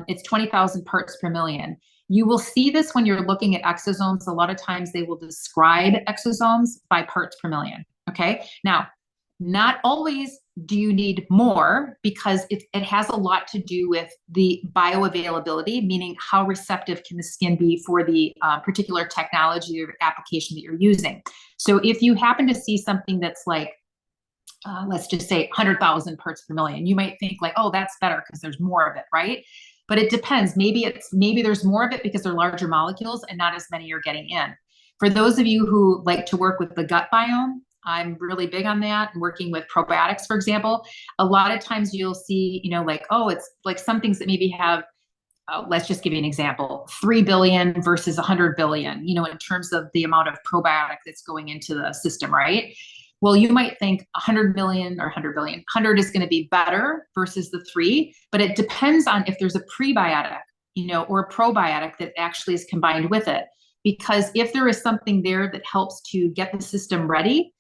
It's 20,000 parts per million. You will see this when you're looking at exosomes. A lot of times they will describe exosomes by parts per million. Okay. Now, not always do you need more, because it has a lot to do with the bioavailability, meaning how receptive can the skin be for the particular technology or application that you're using. So if you happen to see something that's like, let's just say 100,000 parts per million, you might think like, oh, that's better because there's more of it, right? But it depends. Maybe there's more of it because they're larger molecules and not as many are getting in. For those of you who like to work with the gut biome, I'm really big on that, and working with probiotics, for example. A lot of times you'll see, like, oh, it's like some things that maybe have, let's just give you an example, 3 billion versus 100 billion, in terms of the amount of probiotic that's going into the system, right? Well, you might think 100 million or 100 billion, 100 is going to be better versus the 3, but it depends on if there's a prebiotic, or a probiotic that actually is combined with it. Because if there is something there that helps to get the system ready,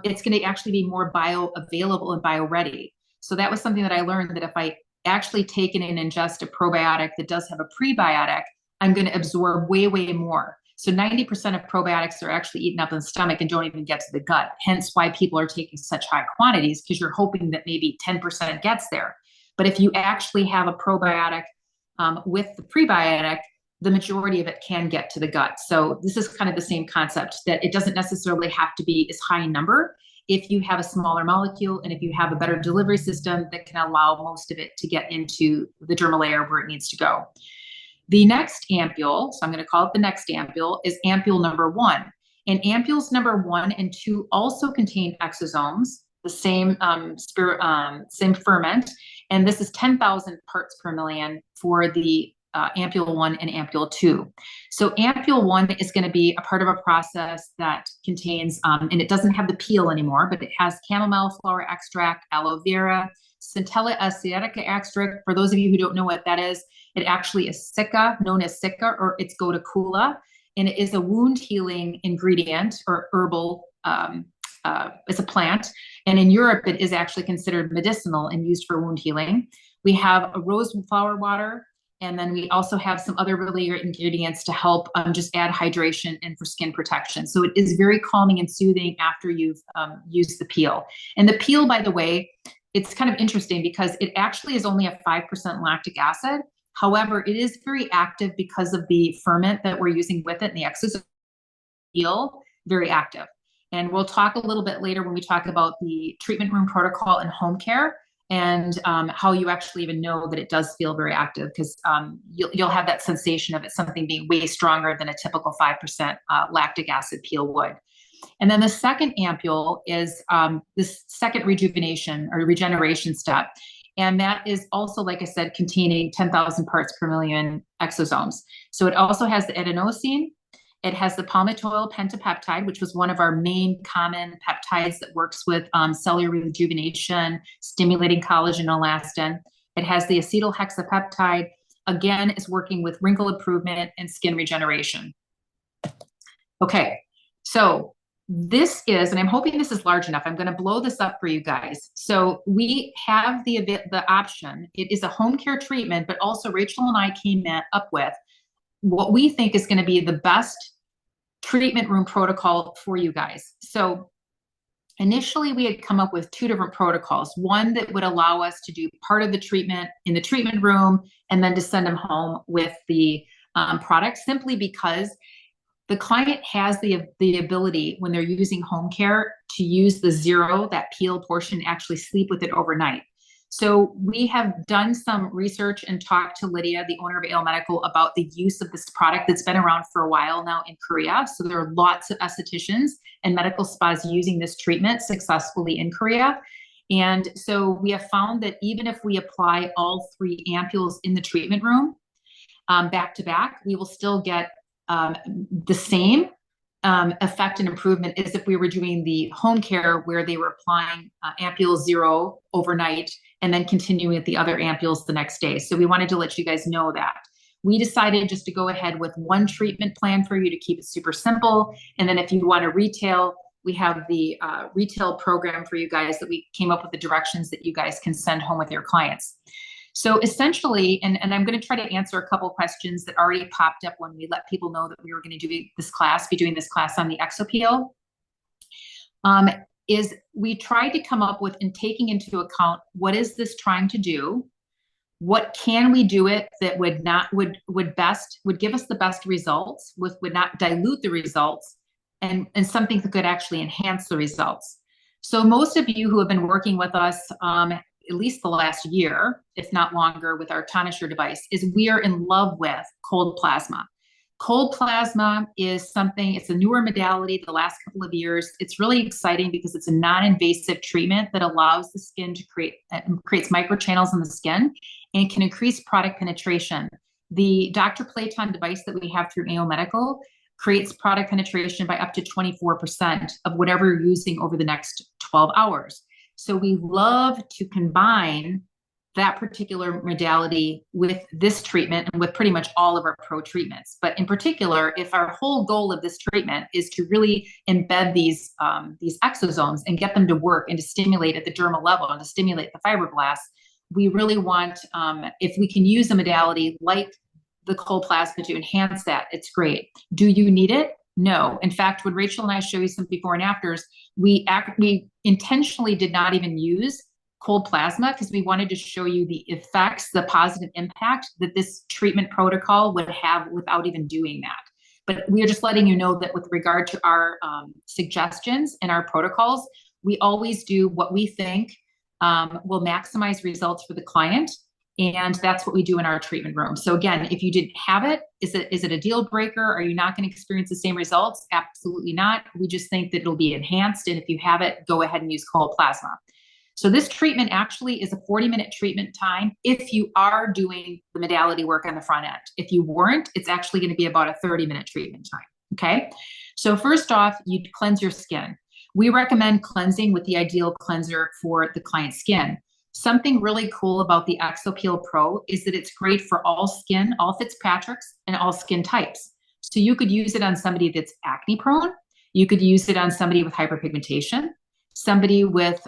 it's going to actually be more bioavailable and bio-ready. So that was something that I learned, that if I actually take in and ingest a probiotic that does have a prebiotic, I'm going to absorb way, way more. So 90% of probiotics are actually eaten up in the stomach and don't even get to the gut. Hence why people are taking such high quantities, because you're hoping that maybe 10% gets there. But if you actually have a probiotic with the prebiotic, the majority of it can get to the gut. So this is kind of the same concept, that it doesn't necessarily have to be as high in number if you have a smaller molecule and if you have a better delivery system that can allow most of it to get into the dermal layer where it needs to go. The next ampule, so I'm going to call it the next ampule, is ampule number 1. And ampules number 1 and 2 also contain exosomes, the same same ferment, and this is 10,000 parts per million for the ampule 1 and ampule 2. So ampule 1 is going to be a part of a process that contains, and it doesn't have the peel anymore, but it has chamomile flower extract, aloe vera, centella asiatica extract. For those of you who don't know what that is, it actually is sicca, known as sicca, or it's goticula, and it is a wound healing ingredient or herbal. It's a plant, and in Europe it is actually considered medicinal and used for wound healing. We have a rose flower water. And then we also have some other really great ingredients to help just add hydration and for skin protection. So it is very calming and soothing after you've used the peel. And the peel, by the way, it's kind of interesting because it actually is only a 5% lactic acid. However, it is very active because of the ferment that we're using with it, and the exosome peel, very active. And we'll talk a little bit later when we talk about the treatment room protocol and home care, and how you actually even know that it does feel very active, because you'll have that sensation of it, something being way stronger than a typical 5% lactic acid peel would. And then the second ampule is this second rejuvenation or regeneration step. And that is also, like I said, containing 10,000 parts per million exosomes. So it also has the adenosine. It has the palmitoyl pentapeptide, which was one of our main common peptides that works with cellular rejuvenation, stimulating collagen and elastin. It has the acetyl hexapeptide, again, is working with wrinkle improvement and skin regeneration. Okay, so This is, and I'm hoping this is large enough. I'm going to blow this up for you guys. So we have the option. It is a home care treatment, but also Rachel and I came up with what we think is going to be the best treatment room protocol for you guys. So initially we had come up with 2 different protocols, one that would allow us to do part of the treatment in the treatment room and then to send them home with the product, simply because the client has the ability, when they're using home care, to use the zero, that peel portion, actually sleep with it overnight. So we have done some research and talked to Lydia, the owner of Ale Medical, about the use of this product that's been around for a while now in Korea. So there are lots of estheticians and medical spas using this treatment successfully in Korea. And so we have found that even if we apply all 3 ampules in the treatment room back to back, we will still get the same effect and improvement as if we were doing the home care, where they were applying ampule 0 overnight and then continuing with the other ampules the next day. So we wanted to let you guys know that. We decided just to go ahead with 1 treatment plan for you to keep it super simple. And then if you want to retail, we have the retail program for you guys that we came up with, the directions that you guys can send home with your clients. So essentially, and I'm going to try to answer a couple of questions that already popped up when we let people know that we were going to be doing this class on the Exo Peel. Is we tried to come up with, and taking into account, what is this trying to do? What can we do it that would give us the best results, would not dilute the results, and something that could actually enhance the results. So most of you who have been working with us, at least the last year, if not longer, with our Tonisher device, is we are in love with cold plasma. Cold plasma is something, it's a newer modality the last couple of years. It's really exciting because it's a non-invasive treatment that allows the skin to creates microchannels in the skin and can increase product penetration. The Dr. Platon device that we have through AO Medical creates product penetration by up to 24% of whatever you're using over the next 12 hours. So we love to combine that particular modality with this treatment and with pretty much all of our pro treatments. But in particular, if our whole goal of this treatment is to really embed these exosomes and get them to work and to stimulate at the dermal level and to stimulate the fibroblasts, we really want, if we can use a modality like the cold plasma to enhance that, it's great. Do you need it? No. In fact, when Rachel and I show you some before and afters, we intentionally did not even use cold plasma because we wanted to show you the effects, the positive impact that this treatment protocol would have without even doing that. But we are just letting you know that with regard to our suggestions and our protocols, we always do what we think will maximize results for the client. And that's what we do in our treatment room. So again, if you didn't have it, is it a deal breaker? Are you not going to experience the same results? Absolutely not. We just think that it'll be enhanced. And if you have it, go ahead and use cold plasma. So this treatment actually is a 40-minute treatment time if you are doing the modality work on the front end. If you weren't, it's actually going to be about a 30-minute treatment time. Okay. So first off, you cleanse your skin. We recommend cleansing with the ideal cleanser for the client's skin. Something really cool about the Exo Peel Pro is that it's great for all skin, all Fitzpatrick's, and all skin types. So you could use it on somebody that's acne prone. You could use it on somebody with hyperpigmentation, somebody with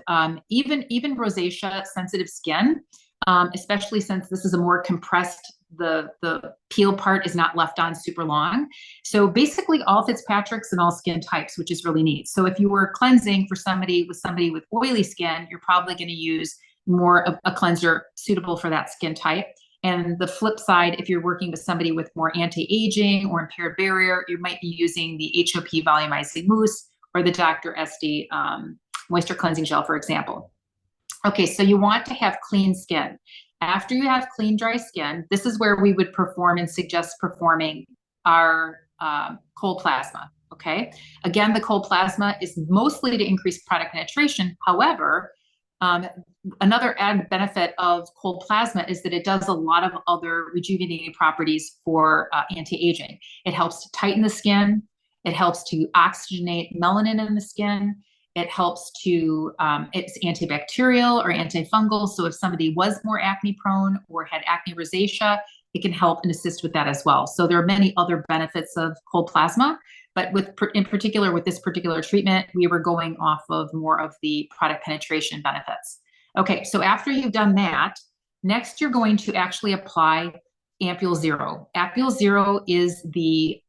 even rosacea sensitive skin, especially since this is a more compressed, the peel part is not left on super long. So basically all Fitzpatrick's and all skin types, which is really neat. So if you were cleansing for somebody with oily skin, you're probably going to use more of a cleanser suitable for that skin type. And the flip side, if you're working with somebody with more anti-aging or impaired barrier, you might be using the HOP volumizing mousse or the Dr. SD moisture cleansing gel, for example. Okay, so you want to have clean skin. After you have clean, dry skin, this is where we would perform and suggest performing our cold plasma. Okay, again, the cold plasma is mostly to increase product penetration. However, another added benefit of cold plasma is that it does a lot of other rejuvenating properties for anti-aging. It helps to tighten the skin. It helps to oxygenate melanin in the skin. It helps to, it's antibacterial or antifungal. So if somebody was more acne prone or had acne rosacea, it can help and assist with that as well. So there are many other benefits of cold plasma, But in particular, with this particular treatment, we were going off of more of the product penetration benefits. Okay, so after you've done that, next you're going to actually apply Ampule Zero. Ampule Zero is the,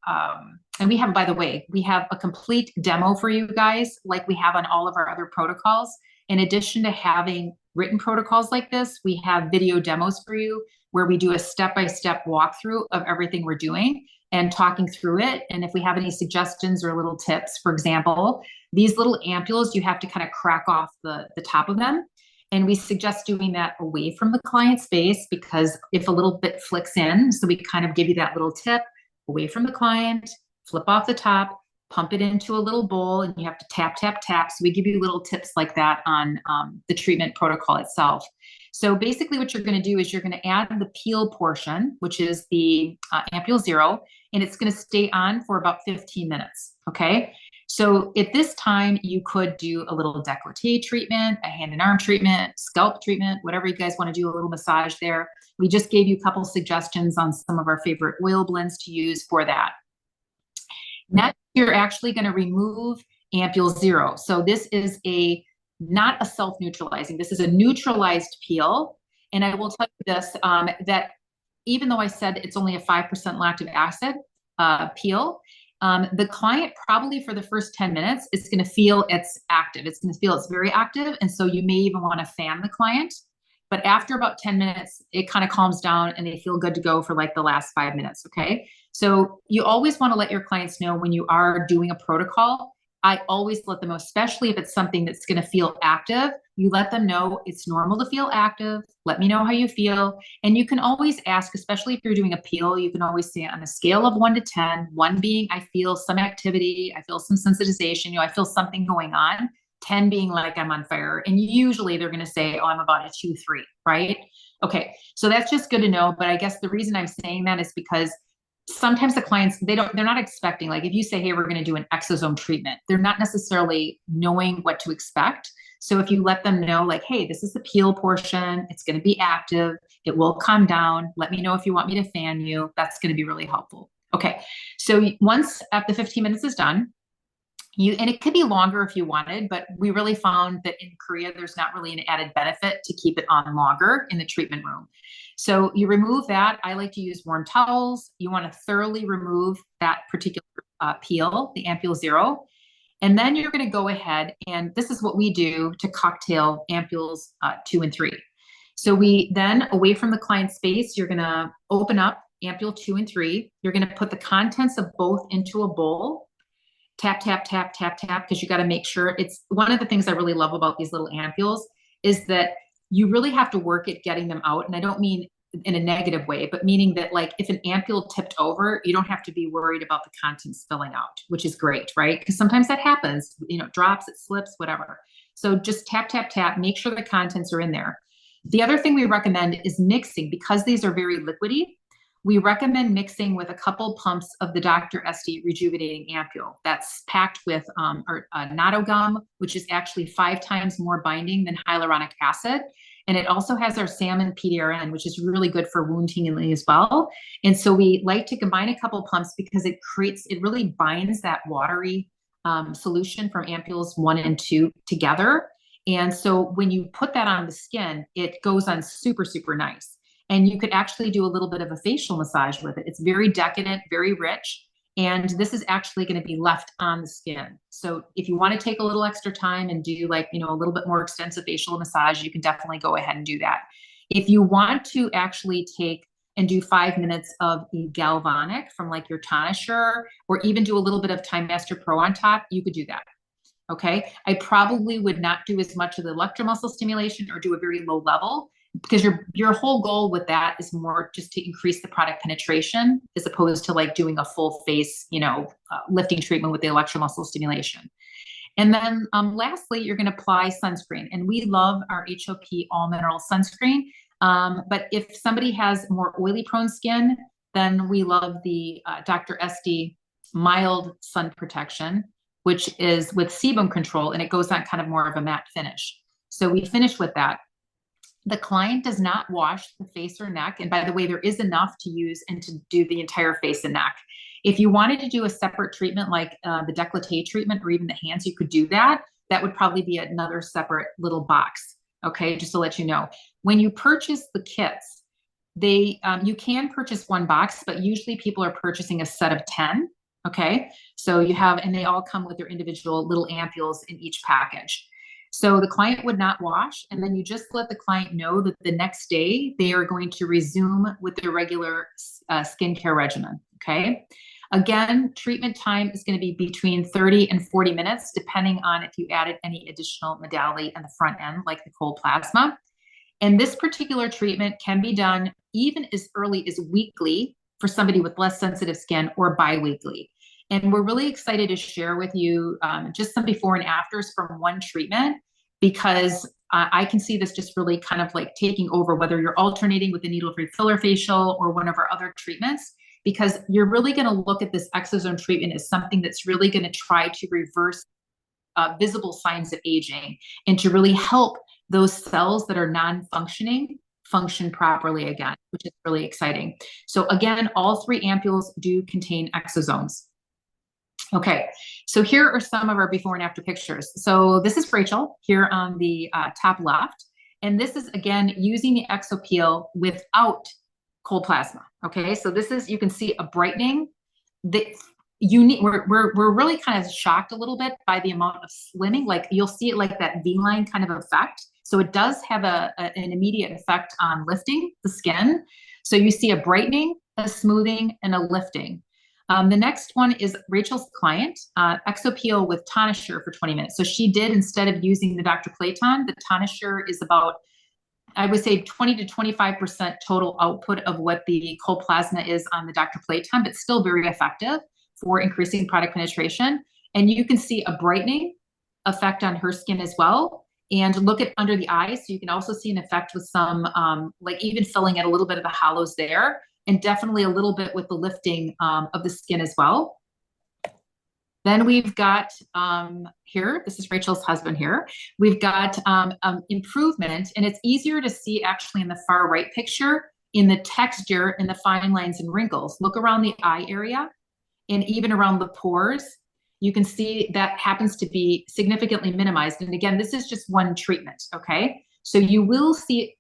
and we have, by the way, we have a complete demo for you guys, like we have on all of our other protocols. In addition to having written protocols like this, we have video demos for you where we do a step-by-step walkthrough of everything we're doing and talking through it. And if we have any suggestions or little tips, for example, these little ampules, you have to kind of crack off the top of them. And we suggest doing that away from the client's face, because if a little bit flicks in, so we kind of give you that little tip, away from the client, flip off the top, pump it into a little bowl, and you have to tap, tap, tap. So we give you little tips like that on the treatment protocol itself. So basically what you're going to do is you're going to add the peel portion, which is the Ampule Zero, and it's going to stay on for about 15 minutes. Okay. So at this time, you could do a little décolleté treatment, a hand and arm treatment, scalp treatment, whatever you guys want to do, a little massage there. We just gave you a couple suggestions on some of our favorite oil blends to use for that. Next, you're actually going to remove Ampule Zero. So this is not a self-neutralizing. This is a neutralized peel. And I will tell you this, that even though I said it's only a 5% lactic acid peel, the client probably for the first 10 minutes is going to feel it's active. It's going to feel it's very active. And so you may even want to fan the client. But after about 10 minutes, it kind of calms down and they feel good to go for like the last 5 minutes. Okay. So you always want to let your clients know when you are doing a protocol. I always let them know, especially if it's something that's going to feel active, you let them know it's normal to feel active. Let me know how you feel. And you can always ask, especially if you're doing a peel, you can always say on a scale of 1 to 10, 1 being I feel some activity, I feel some sensitization, I feel something going on, 10 being like I'm on fire. And usually they're going to say, oh, I'm about a 2, 3, right? Okay, so that's just good to know. But I guess the reason I'm saying that is because sometimes the clients, they're not expecting, like if you say, hey, we're going to do an exosome treatment, they're not necessarily knowing what to expect. So if you let them know like, hey, this is the peel portion, it's going to be active, it will calm down, let me know if you want me to fan you, that's going to be really helpful. Okay, so once after 15 minutes is done, and it could be longer if you wanted, but we really found that in Korea, there's not really an added benefit to keep it on longer in the treatment room. So you remove that. I like to use warm towels. You want to thoroughly remove that particular peel, the Ampule Zero. And then you're going to go ahead, and this is what we do to cocktail ampules 2 and 3. So we then, away from the client's face, you're going to open up ampule 2 and 3. You're going to put the contents of both into a bowl. Tap, tap, tap, tap, tap, because you got to make sure it's one of the things I really love about these little ampules is that you really have to work at getting them out. And I don't mean in a negative way, but meaning that like if an ampule tipped over, you don't have to be worried about the contents spilling out, which is great, right? Because sometimes that happens, it drops, it slips, whatever. So just tap, tap, tap, make sure the contents are in there. The other thing we recommend is mixing, because these are very liquidy. We recommend mixing with a couple pumps of the Dr. Esti Rejuvenating Ampule. That's packed with natto gum, which is actually 5 times more binding than hyaluronic acid. And it also has our salmon PDRN, which is really good for wound healing as well. And so we like to combine a couple pumps because it really binds that watery solution from ampules 1 and 2 together. And so when you put that on the skin, it goes on super, super nice. And you could actually do a little bit of a facial massage with it. It's very decadent, very rich. And this is actually going to be left on the skin. So if you want to take a little extra time and do like, a little bit more extensive facial massage, you can definitely go ahead and do that. If you want to actually take and do 5 minutes of the galvanic from like your tonisher, or even do a little bit of Time Master Pro on top, you could do that. Okay. I probably would not do as much of the electromuscle stimulation or do a very low level, because your whole goal with that is more just to increase the product penetration as opposed to like doing a full face, lifting treatment with the electromuscle stimulation. And then lastly, you're going to apply sunscreen. And we love our HOP all mineral sunscreen. But if somebody has more oily prone skin, then we love the Dr. Esti mild sun protection, which is with sebum control, and it goes on kind of more of a matte finish. So we finish with that. The client does not wash the face or neck. And by the way, there is enough to use and to do the entire face and neck. If you wanted to do a separate treatment like the décolleté treatment or even the hands, you could do that. That would probably be another separate little box. Okay, just to let you know. When you purchase the kits, you can purchase one box, but usually people are purchasing a set of 10. Okay, so you have, and they all come with their individual little ampules in each package. So the client would not wash, and then you just let the client know that the next day they are going to resume with their regular skincare regimen. Okay. Again, treatment time is going to be between 30 and 40 minutes, depending on if you added any additional modality in the front end, like the cold plasma. And this particular treatment can be done even as early as weekly for somebody with less sensitive skin, or bi-weekly. And we're really excited to share with you just some before and afters from one treatment, because I can see this just really kind of like taking over, whether you're alternating with the needle-free filler facial or one of our other treatments, because you're really going to look at this exosome treatment as something that's really going to try to reverse visible signs of aging and to really help those cells that are non-functioning function properly again, which is really exciting. So again, all 3 ampules do contain exosomes. Okay, so here are some of our before and after pictures. So this is Rachel here on the top left. And this is, again, using the Exo Peel without cold plasma. Okay, so this is, you can see a brightening. We're really kind of shocked a little bit by the amount of slimming. Like you'll see it like that V-line kind of effect. So it does have an immediate effect on lifting the skin. So you see a brightening, a smoothing, and a lifting. The next one is Rachel's client, Exo Peel with Tonisher for 20 minutes. So she did, instead of using the Dr. Clayton, the Tonisher is about, I would say 20 to 25% total output of what the cold plasma is on the Dr. Clayton, but still very effective for increasing product penetration. And you can see a brightening effect on her skin as well. And look at under the eyes. So you can also see an effect with some, like even filling at a little bit of the hollows there, and definitely a little bit with the lifting of the skin as well. Then we've got here, this is Rachel's husband here. We've got improvement, and it's easier to see actually in the far right picture in the texture and the fine lines and wrinkles. Look around the eye area and even around the pores. You can see that happens to be significantly minimized. And again, this is just one treatment, okay? So you will see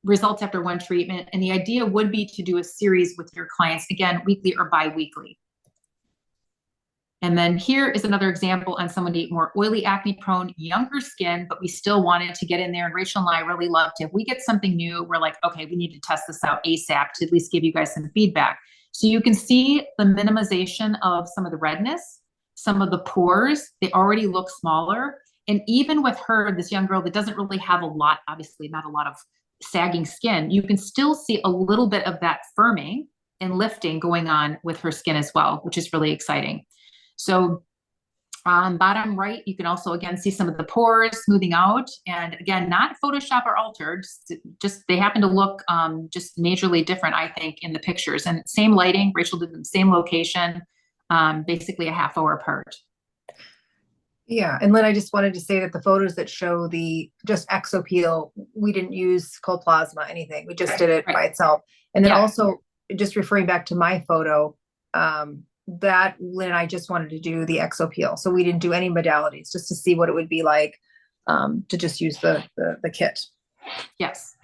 results after one treatment, and the idea would be to do a series with your clients, again, weekly or bi-weekly. And then here is another example on somebody more oily, acne-prone, younger skin, but we still wanted to get in there. And Rachel and I really love to, if we get something new, we're like, okay, we need to test this out ASAP to at least give you guys some feedback. So you can see the minimization of some of the redness, some of the pores, they already look smaller. And even with her, this young girl that doesn't really have a lot, obviously not a lot of sagging skin, you can still see a little bit of that firming and lifting going on with her skin as well, which is really exciting. So on bottom right, you can also again see some of the pores smoothing out, and again, not Photoshop or altered, just they happen to look just majorly different, I think, in the pictures. And same lighting, Rachel did the same location, basically a half hour apart. Yeah, and Lynn, I just wanted to say that the photos that show the just Exo Peel, we didn't use cold plasma, anything. We just did it by itself. And then also, just referring back to my photo, that Lynn and I just wanted to do the Exo Peel. So we didn't do any modalities, just to see what it would be like to just use the kit. Yes.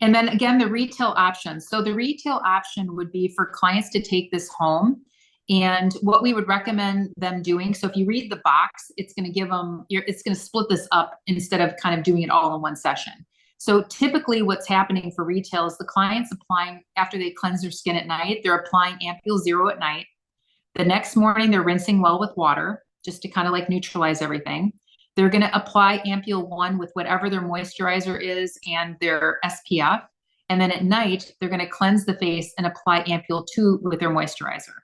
And then again, the retail option. So the retail option would be for clients to take this home. And what we would recommend them doing, so if you read the box, it's going to give them, it's going to split this up instead of kind of doing it all in one session. So typically what's happening for retail is the client's applying, after they cleanse their skin at night, they're applying Ampule 0 at night. The next morning, they're rinsing well with water, just to kind of like neutralize everything. They're going to apply Ampule 1 with whatever their moisturizer is and their SPF. And then at night, they're going to cleanse the face and apply Ampule 2 with their moisturizer.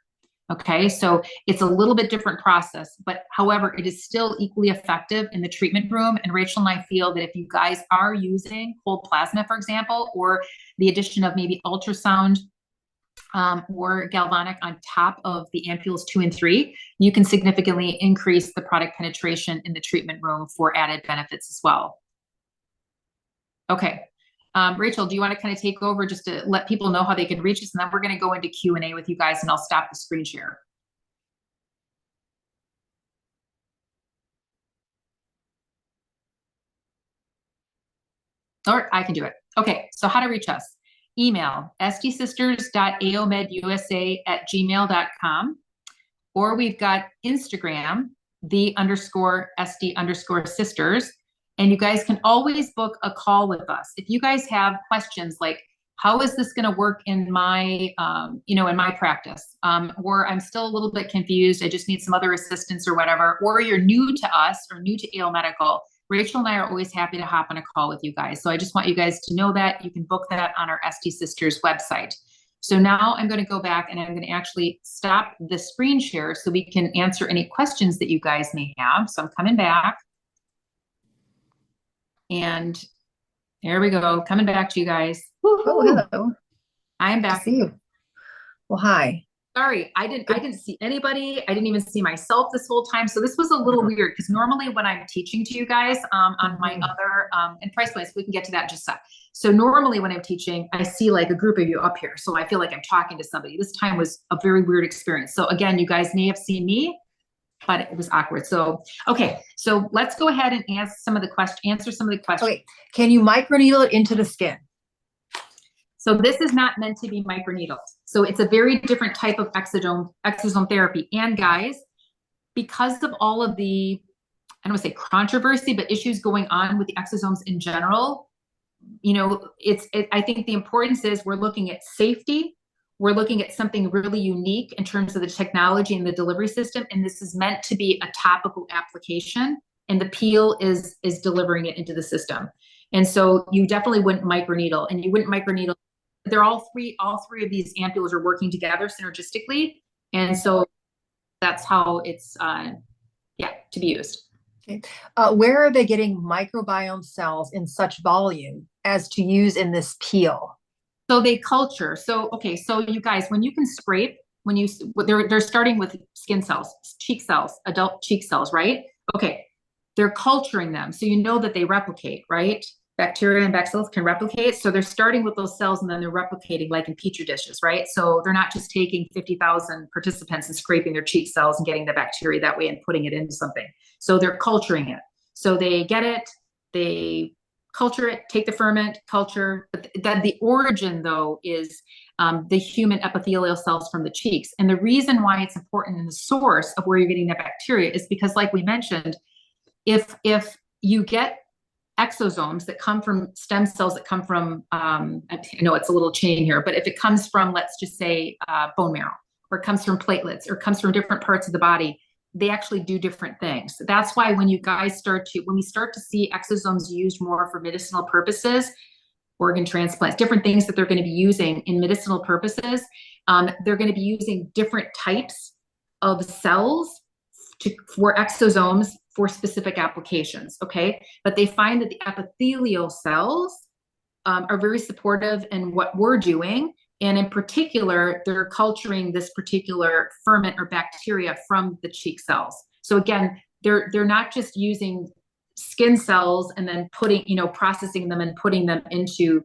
Okay, so it's a little bit different process, but however, it is still equally effective in the treatment room. And Rachel and I feel that if you guys are using cold plasma, for example, or the addition of maybe ultrasound or galvanic on top of the ampules 2 and 3, you can significantly increase the product penetration in the treatment room for added benefits as well. Okay. Rachel, do you want to kind of take over just to let people know how they can reach us? And then we're going to go into Q&A with you guys, and I'll stop the screen share. Or I can do it. Okay, so how to reach us. Email estisisters.aomedUSA@gmail.com, or we've got Instagram, _SD_sisters. And you guys can always book a call with us. If you guys have questions like, how is this going to work in my, in my practice? Or I'm still a little bit confused. I just need some other assistance or whatever. Or you're new to us or new to AO Medical. Rachel and I are always happy to hop on a call with you guys. So I just want you guys to know that you can book that on our ESTISISTERS website. So now I'm going to go back and I'm going to actually stop the screen share so we can answer any questions that you guys may have. So I'm coming back. And there we go. Coming back to you guys. Oh, hello. I'm back. Good to see you. Well, hi. Sorry, I didn't see anybody. I didn't even see myself this whole time. So this was a little weird because normally when I'm teaching to you guys on my other and price points, we can get to that in just a sec. So normally when I'm teaching, I see like a group of you up here. So I feel like I'm talking to somebody. This time was a very weird experience. So again, you guys may have seen me, but it was awkward. So, okay. So let's go ahead and answer some of the questions. Okay. Can you microneedle it into the skin? So this is not meant to be microneedled. So it's a very different type of exosome therapy. And guys, because of all of the, I don't want to say controversy, but issues going on with the exosomes in general, I think the importance is we're looking at safety. We're looking at something really unique in terms of the technology and the delivery system. And this is meant to be a topical application, and the peel is delivering it into the system. And so you definitely wouldn't microneedle, and you wouldn't microneedle. They're all three of these ampules are working together synergistically. And so that's how it's, to be used. Okay. Where are they getting microbiome cells in such volume as to use in this peel? So they culture. So, okay. So you guys, when you can scrape, they're starting with skin cells, cheek cells, adult cheek cells, right? Okay. They're culturing them. So you know that they replicate, right? Bacteria and bacillus can replicate. So they're starting with those cells and then they're replicating like in petri dishes, right? So they're not just taking 50,000 participants and scraping their cheek cells and getting the bacteria that way and putting it into something. So they're culturing it. So they get it, they culture it, take the ferment, culture. But the origin though is the human epithelial cells from the cheeks. And the reason why it's important in the source of where you're getting that bacteria is because, like we mentioned, if you get exosomes that come from stem cells that come from, I know it's a little chain here, but if it comes from, let's just say bone marrow, or it comes from platelets, or it comes from different parts of the body, they actually do different things. That's why when you guys when we start to see exosomes used more for medicinal purposes, organ transplants, different things that they're going to be using in medicinal purposes, they're going to be using different types of cells for exosomes for specific applications, okay? But they find that the epithelial cells are very supportive in what we're doing. And in particular, they're culturing this particular ferment or bacteria from the cheek cells. So again, they're not just using skin cells and then processing them and putting them into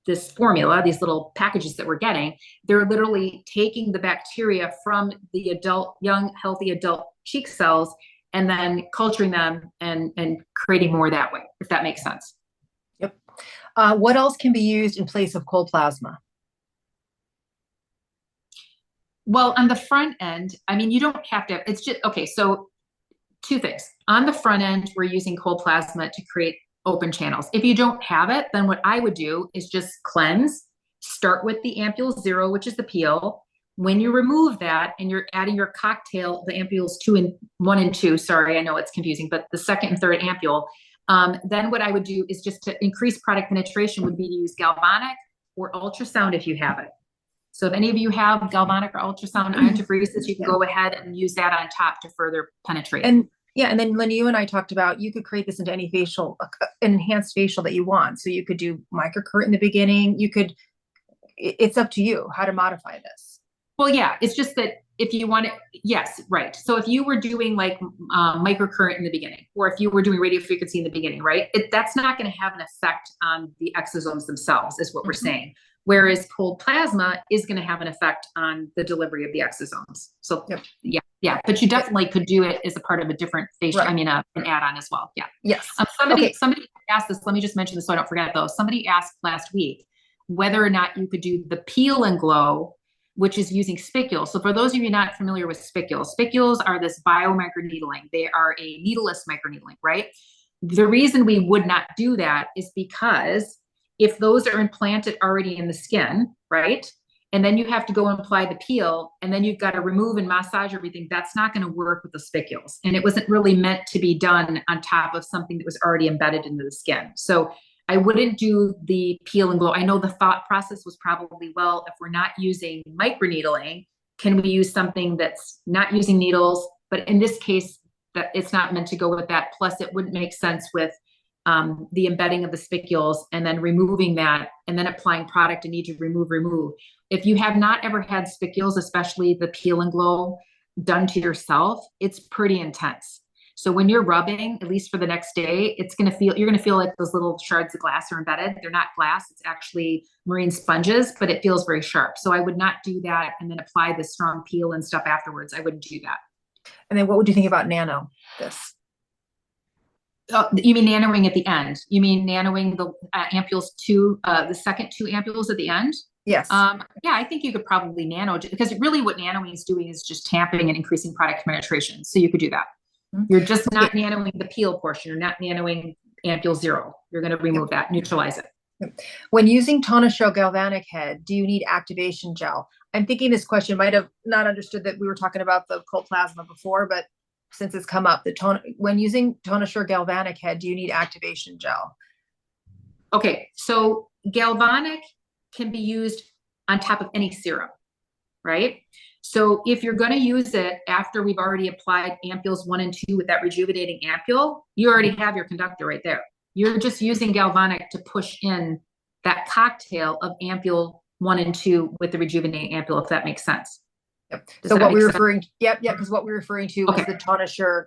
this formula, these little packages that we're getting. They're literally taking the bacteria from the young, healthy adult cheek cells and then culturing them and creating more that way, if that makes sense. Yep. What else can be used in place of cold plasma? Well, on the front end, I mean, you don't have to, it's just, okay, so two things. On the front end, we're using cold plasma to create open channels. If you don't have it, then what I would do is just cleanse, start with the ampule 0, which is the peel. When you remove that and you're adding your cocktail, the ampules 1 and 2, sorry, I know it's confusing, but the second and third ampule, then what I would do is just to increase product penetration would be to use galvanic or ultrasound if you have it. So if any of you have galvanic or ultrasound iontophoresis, you can go ahead and use that on top to further penetrate. And then Linda, you and I talked about, you could create this into any facial, an enhanced facial that you want. So you could do microcurrent in the beginning. It's up to you how to modify this. Well, yeah, it's just that if you want it, yes, right. So if you were doing like microcurrent in the beginning, or if you were doing radio frequency in the beginning, right, that's not going to have an effect on the exosomes themselves, is what we're saying. Whereas cold plasma is going to have an effect on the delivery of the exosomes. So, yeah. Yeah, but you definitely could do it as a part of a different facial, Right. I mean, an add-on as well. Yeah. Yes. Somebody asked this, let me just mention this so I don't forget though. Somebody asked last week whether or not you could do the peel and glow, which is using spicules. So for those of you not familiar with spicules are this biomicroneedling. They are a needleless microneedling, right? The reason we would not do that is because if those are implanted already in the skin, right? And then you have to go and apply the peel, and then you've got to remove and massage everything. That's not going to work with the spicules. And it wasn't really meant to be done on top of something that was already embedded into the skin. So I wouldn't do the peel and glow. I know the thought process was probably, well, if we're not using microneedling, can we use something that's not using needles? But in this case, that it's not meant to go with that. Plus, it wouldn't make sense with the embedding of the spicules and then removing that and then applying product and need to remove. If you have not ever had spicules, especially the peel and glow done to yourself, it's pretty intense. So when you're rubbing, at least for the next day, you're going to feel like those little shards of glass are embedded. They're not glass, it's actually marine sponges, but it feels very sharp. So I would not do that and then apply the strong peel and stuff afterwards. I wouldn't do that. And then what would you think about nano this? You mean nanoing at the end? You mean nanoing the ampules the second 2 ampules at the end? Yes. Yeah, I think you could probably nano, because really what nanoing is doing is just tamping and increasing product penetration. So you could do that. You're just not nanoing the peel portion. You're not nanoing ampule 0. You're going to remove that, neutralize it. When using Tonisho galvanic head, do you need activation gel? I'm thinking this question might have not understood that we were talking about the cold plasma before, but since it's come up, when using Tonisho galvanic head, do you need activation gel? Okay, so galvanic can be used on top of any serum, right? So if you're going to use it after we've already applied ampules 1 and 2 with that rejuvenating ampule, you already have your conductor right there. You're just using galvanic to push in that cocktail of ampule 1 and 2 with the rejuvenating ampule, if that makes sense. Yep. So what we're referring to, because what we're referring to was the Tonisher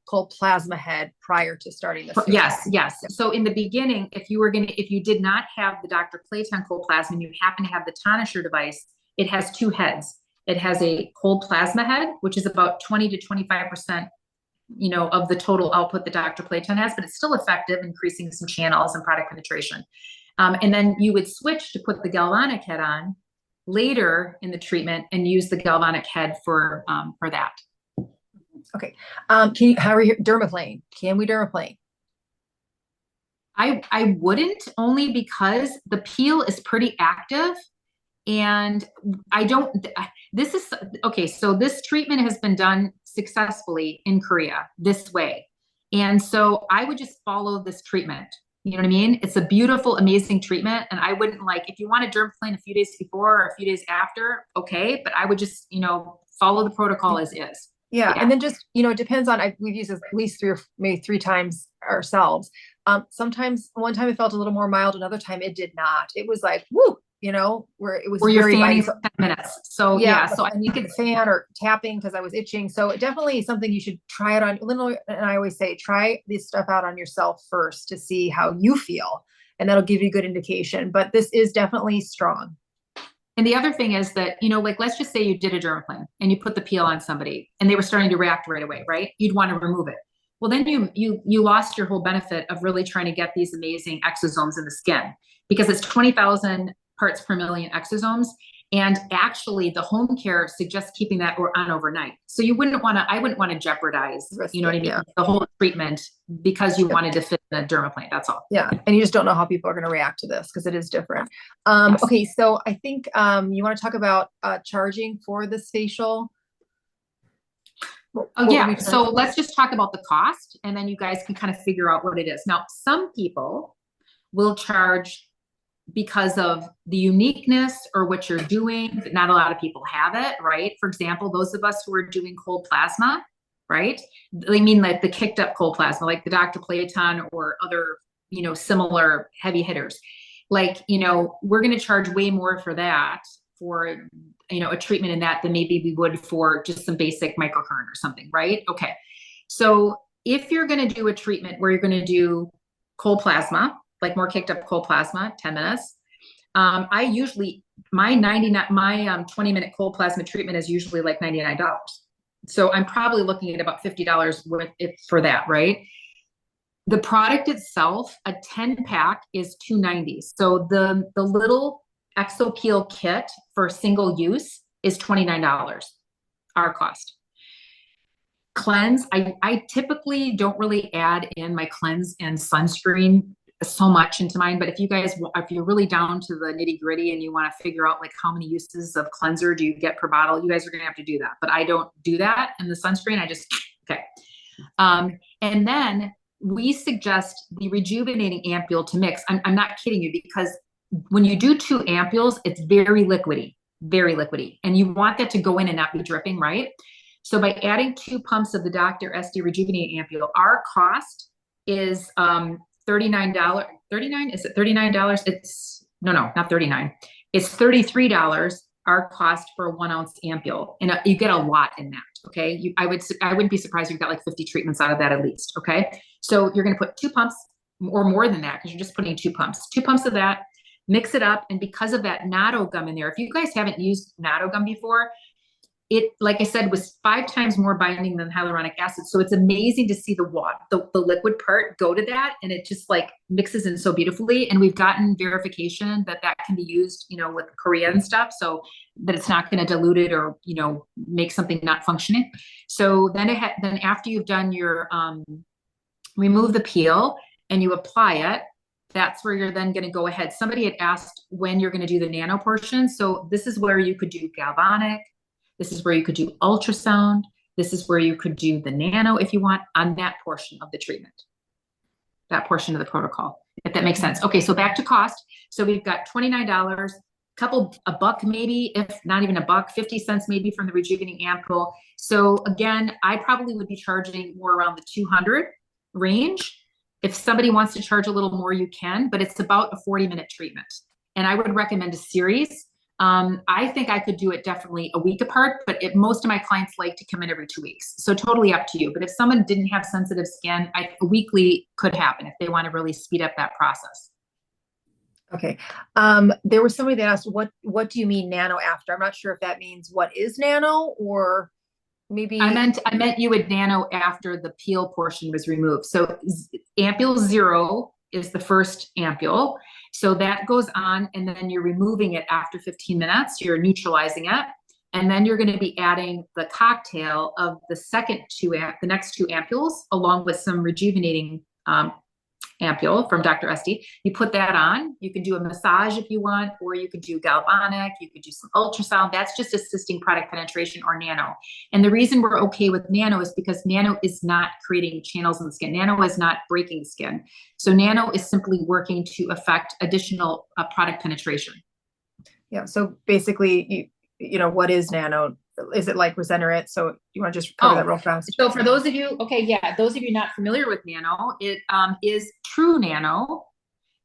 cold plasma head prior to starting this. Yes. So in the beginning, if you did not have the Dr. Clayton cold plasma and you happen to have the Tonisher device, it has 2 heads. It has a cold plasma head, which is about 20 to 25%, of the total output that Dr. Clayton has, but it's still effective, increasing some channels and product penetration. And then you would switch to put the galvanic head on later in the treatment and use the galvanic head for that. Okay. How are you dermaplane? Can we dermaplane? I wouldn't, only because the peel is pretty active, and so this treatment has been done successfully in Korea this way. And so I would just follow this treatment. You know what I mean? It's a beautiful, amazing treatment. And I wouldn't, if you want to dermaplane a few days before or a few days after, okay. But I would just, follow the protocol as is. Yeah. And then just, it depends on, we've used this at least 3 or maybe 3 times ourselves. Sometimes one time it felt a little more mild, another time it did not. It was like, woo, where it was very fanning for 10 minutes. So so I need to fan or tapping because I was itching. So it definitely is something you should try it on. And I always say, try this stuff out on yourself first to see how you feel. And that'll give you a good indication, but this is definitely strong. And the other thing is that, let's just say you did a dermaplane and you put the peel on somebody and they were starting to react right away, right? You'd want to remove it. Well, then you lost your whole benefit of really trying to get these amazing exosomes in the skin, because it's 20,000 parts per million exosomes. And actually the home care suggests keeping that on overnight. So I wouldn't want to jeopardize, the whole treatment because you wanted to fit in a dermaplane. That's all. Yeah. And you just don't know how people are going to react to this because it is different. Yes. Okay. So I think you want to talk about charging for this facial. So let's just talk about the cost, and then you guys can kind of figure out what it is. Now, some people will charge because of the uniqueness or what you're doing, but not a lot of people have it, right? For example, those of us who are doing cold plasma, right? They mean like the kicked up cold plasma, like the Dr. Platon or other, similar heavy hitters. We're going to charge way more for that, for, a treatment in that than maybe we would for just some basic microcurrent or something, right? Okay. So if you're going to do a treatment where you're going to do cold plasma, like more kicked up cold plasma, 10 minutes. I usually, my 20-minute cold plasma treatment is usually like $99. So I'm probably looking at about $50 worth it for that, right? The product itself, a 10 pack is $2.90. So the little Exo Peel Kit for single use is $29, our cost. Cleanse, I typically don't really add in my cleanse and sunscreen so much into mine, but if you're really down to the nitty gritty and you want to figure out like how many uses of cleanser do you get per bottle, you guys are gonna have to do that. But I don't do that in the sunscreen. I just, okay. And then we suggest the rejuvenating ampule to mix. I'm not kidding you, because when you do 2 ampules, it's very liquidy, and you want that to go in and not be dripping, right? So by adding 2 pumps of the Dr. Esty rejuvenating ampule, our cost is $39. 39? Is it $39? It's no, not 39. It's $33. Our cost for a 1 ounce ampule, and you get a lot in that. Okay, I wouldn't be surprised if you got like 50 treatments out of that at least. Okay, so you're going to put 2 pumps or more than that, because you're just putting 2 pumps. 2 pumps of that, mix it up, and because of that natto gum in there, if you guys haven't used natto gum before, it, like I said, was 5 times more binding than hyaluronic acid. So it's amazing to see the water, the liquid part go to that, and it just like mixes in so beautifully. And we've gotten verification that that can be used, you know, with Korea and stuff, so that it's not going to dilute it or, you know, make something not functioning. So then then after you've done your remove the peel and you apply it, that's where you're then going to go ahead. Somebody had asked when you're going to do the nano portion. So this is where you could do galvanic. This is where you could do ultrasound. This is where you could do the nano if you want on that portion of the treatment, that portion of the protocol, if that makes sense. Okay, so back to cost. So we've got $29, a buck maybe, if not even a buck, 50 cents maybe from the rejuvenating ampule. So again, I probably would be charging more around the 200 range. If somebody wants to charge a little more, you can, but it's about a 40-minute treatment. And I would recommend a series. I think I could do it definitely a week apart, but most of my clients like to come in every 2 weeks. So totally up to you. But if someone didn't have sensitive skin, a weekly could happen if they want to really speed up that process. Okay. There was somebody that asked, what do you mean nano after? I'm not sure if that means what is nano, or maybe I meant you would nano after the peel portion was removed. So ampule 0 is the first ampule. So that goes on, and then you're removing it after 15 minutes, you're neutralizing it. And then you're going to be adding the cocktail of the next 2 ampules, along with some rejuvenating ampule from Dr. Esty. You put that on. You can do a massage if you want, or you could do galvanic, you could do some ultrasound. That's just assisting product penetration or nano. And the reason we're okay with nano is because nano is not creating channels in the skin. Nano is not breaking skin. So nano is simply working to affect additional product penetration. Yeah. So basically, you know, what is nano? Is it like Regeneration? So you want to just cover that real fast? So for those of you, those of you not familiar with nano, it is true nano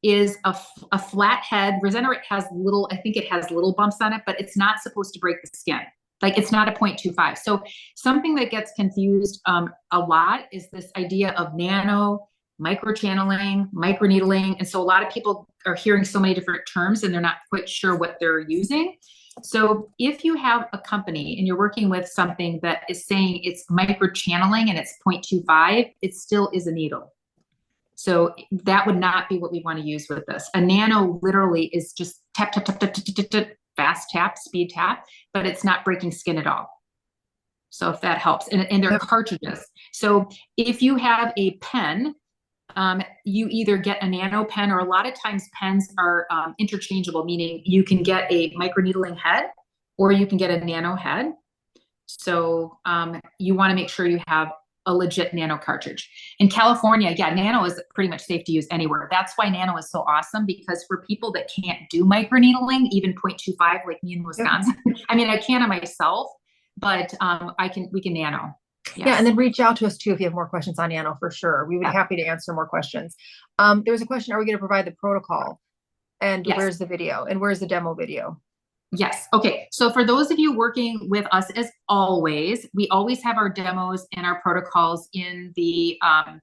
is a flat head. Regeneration has I think it has little bumps on it, but it's not supposed to break the skin. Like, it's not a 0.25. So something that gets confused a lot is this idea of nano, microchanneling, microneedling. And so a lot of people are hearing so many different terms and they're not quite sure what they're using. So if you have a company and you're working with something that is saying it's microchanneling and it's 0.25, it still is a needle. So that would not be what we want to use with this. A nano literally is just tap, tap, tap, tap, tap, tap, tap, fast tap, speed tap, but it's not breaking skin at all. So if that helps, and they're cartridges. So if you have a pen, you either get a nano pen, or a lot of times pens are interchangeable, meaning you can get a microneedling head or you can get a nano head. So you want to make sure you have a legit nano cartridge. In California, yeah, nano is pretty much safe to use anywhere. That's why nano is so awesome, because for people that can't do microneedling, even 0.25, like me in Wisconsin, I mean, I can on myself, but we can nano. Yes. Yeah, and then reach out to us too if you have more questions on nano, for sure. We would be happy to answer more questions. There was a question: are we going to provide the protocol? And yes. Where's the video? And where's the demo video? Yes. Okay. So for those of you working with us, as always, we always have our demos and our protocols in the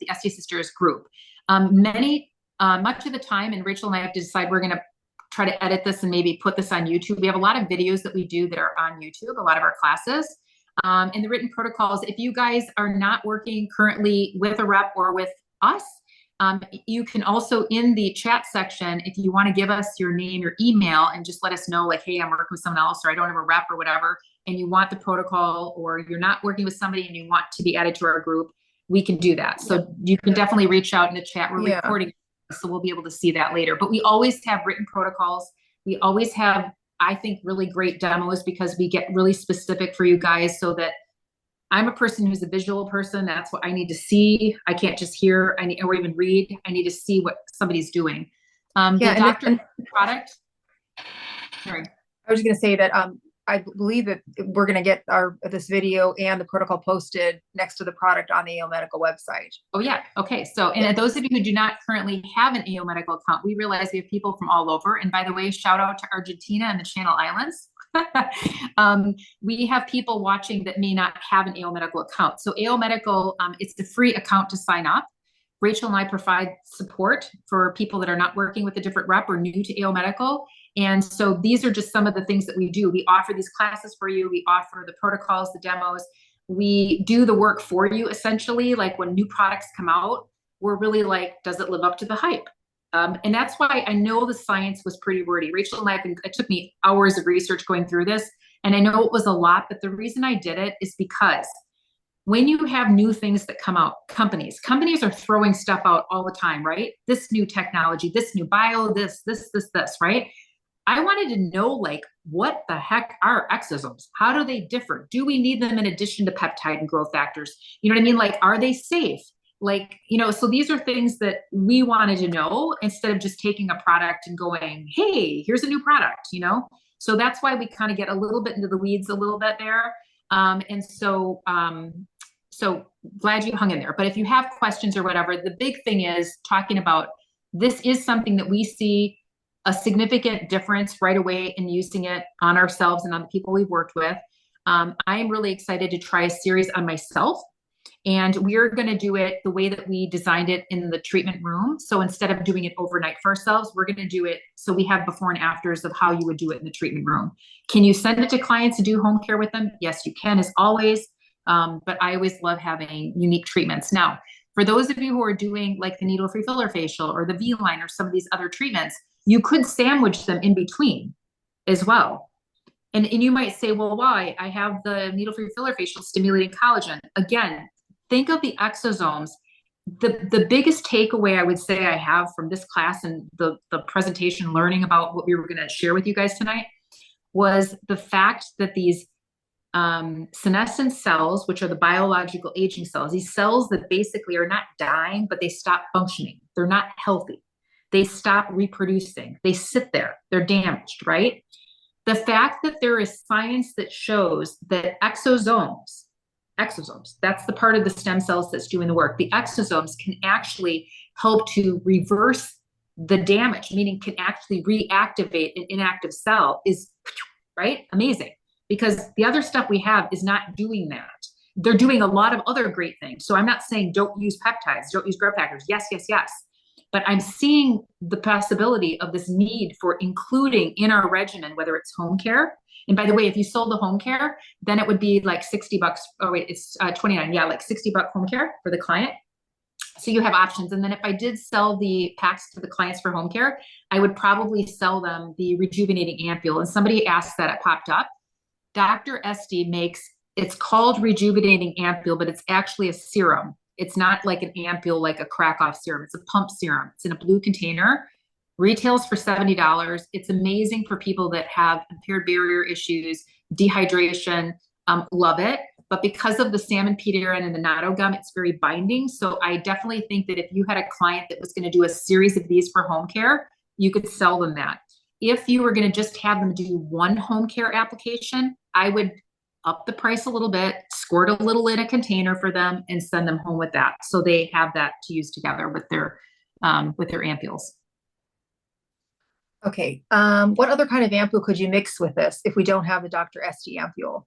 ESTISISTERS group. Much of the time, and Rachel and I have to decide, we're going to try to edit this and maybe put this on YouTube. We have a lot of videos that we do that are on YouTube, a lot of our classes. And the written protocols, if you guys are not working currently with a rep or with us, you can also, in the chat section, if you want to give us your name, your email, and just let us know, like, hey, I'm working with someone else, or I don't have a rep or whatever, and you want the protocol, or you're not working with somebody and you want to be added to our group, we can do that. So you can definitely reach out in the chat. We're recording, so we'll be able to see that later. But we always have written protocols. We always have, I think, really great demos, because we get really specific for you guys, so that I'm a person who's a visual person. That's what I need to see. I can't just hear or even read. I need to see what somebody's doing. The doctor product. Sorry. I was just going to say that I believe that we're going to get this video and the protocol posted next to the product on the AO Medical website. Oh yeah. Okay. So, and those of you who do not currently have an AO Medical account, we realize we have people from all over. And by the way, shout out to Argentina and the Channel Islands. We have people watching that may not have an AO Medical account. So AO Medical, it's the free account to sign up. Rachel and I provide support for people that are not working with a different rep or new to AO Medical. And so these are just some of the things that we do. We offer these classes for you. We offer the protocols, the demos. We do the work for you, essentially. Like when new products come out, we're really like, does it live up to the hype? And that's why I know the science was pretty wordy. Rachel and I, it took me hours of research going through this, and I know it was a lot, but the reason I did it is because when you have new things that come out, companies are throwing stuff out all the time, right? This new technology, this new bio, this, right? I wanted to know, like, what the heck are exosomes? How do they differ? Do we need them in addition to peptide and growth factors? You know what I mean? Like, are they safe? Like, you know, so these are things that we wanted to know, instead of just taking a product and going, hey, here's a new product, you know? So that's why we kind of get a little bit into the weeds a little bit there. So glad you hung in there. But if you have questions or whatever, the big thing is talking about, this is something that we see a significant difference right away in using it on ourselves and on the people we've worked with. I am really excited to try a series on myself. And we're going to do it the way that we designed it in the treatment room. So instead of doing it overnight for ourselves, we're going to do it so we have before and afters of how you would do it in the treatment room. Can you send it to clients to do home care with them? Yes, you can, as always. But I always love having unique treatments. Now, for those of you who are doing like the needle-free filler facial or the V-line or some of these other treatments, you could sandwich them in between as well. And you might say, well, why? I have the needle-free filler facial stimulating collagen. Again, think of the exosomes. The biggest takeaway I would say I have from this class and the presentation, learning about what we were going to share with you guys tonight, was the fact that these senescent cells, which are the biological aging cells, these cells that basically are not dying, but they stop functioning. They're not healthy. They stop reproducing. They sit there. They're damaged, right? The fact that there is science that shows that exosomes, that's the part of the stem cells that's doing the work. The exosomes can actually help to reverse the damage, meaning can actually reactivate an inactive cell, is right? Amazing. Because the other stuff we have is not doing that. They're doing a lot of other great things. So I'm not saying don't use peptides, don't use growth factors. Yes, yes, yes. But I'm seeing the possibility of this need for including in our regimen, whether it's home care. And by the way, if you sold the home care, then it would be like $60. Oh wait, it's 29. Yeah, like $60 home care for the client. So you have options. And then if I did sell the packs to the clients for home care, I would probably sell them the rejuvenating ampule. And somebody asked that, it popped up. Dr. Esti makes, it's called rejuvenating ampule, but it's actually a serum. It's not like an ampule, like a crack off serum. It's a pump serum. It's in a blue container, retails for $70. It's amazing for people that have impaired barrier issues, dehydration, love it. But because of the salmon peat aran and the natto gum, it's very binding. So I definitely think that if you had a client that was going to do a series of these for home care, you could sell them that. If you were going to just have them do one home care application, I would up the price a little bit, squirt a little in a container for them, and send them home with that. So they have that to use together with their ampules. Okay. What other kind of ampule could you mix with this if we don't have the Dr. Esti ampule?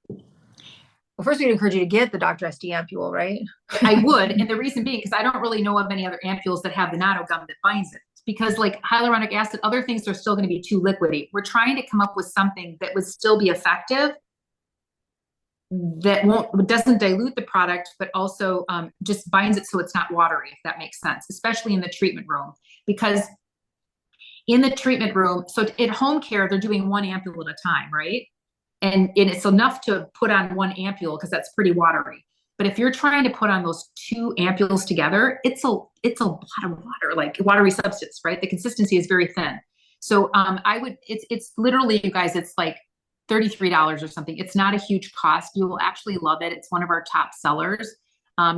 Well, first we'd encourage you to get the Dr. Esti ampule, right? I would. And the reason being, because I don't really know of any other ampules that have the natto gum that binds it. Because like hyaluronic acid, other things are still going to be too liquidy. We're trying to come up with something that would still be effective doesn't dilute the product, but also just binds it so it's not watery, if that makes sense, especially in the treatment room. Because in the treatment room, so at home care, they're doing 1 ampule at a time, right? And it's enough to put on 1 ampule because that's pretty watery. But if you're trying to put on those 2 ampules together, it's a lot of water, like watery substance, right? The consistency is very thin. So it's literally, you guys, it's like $33 or something. It's not a huge cost. You will actually love it. It's one of our top sellers.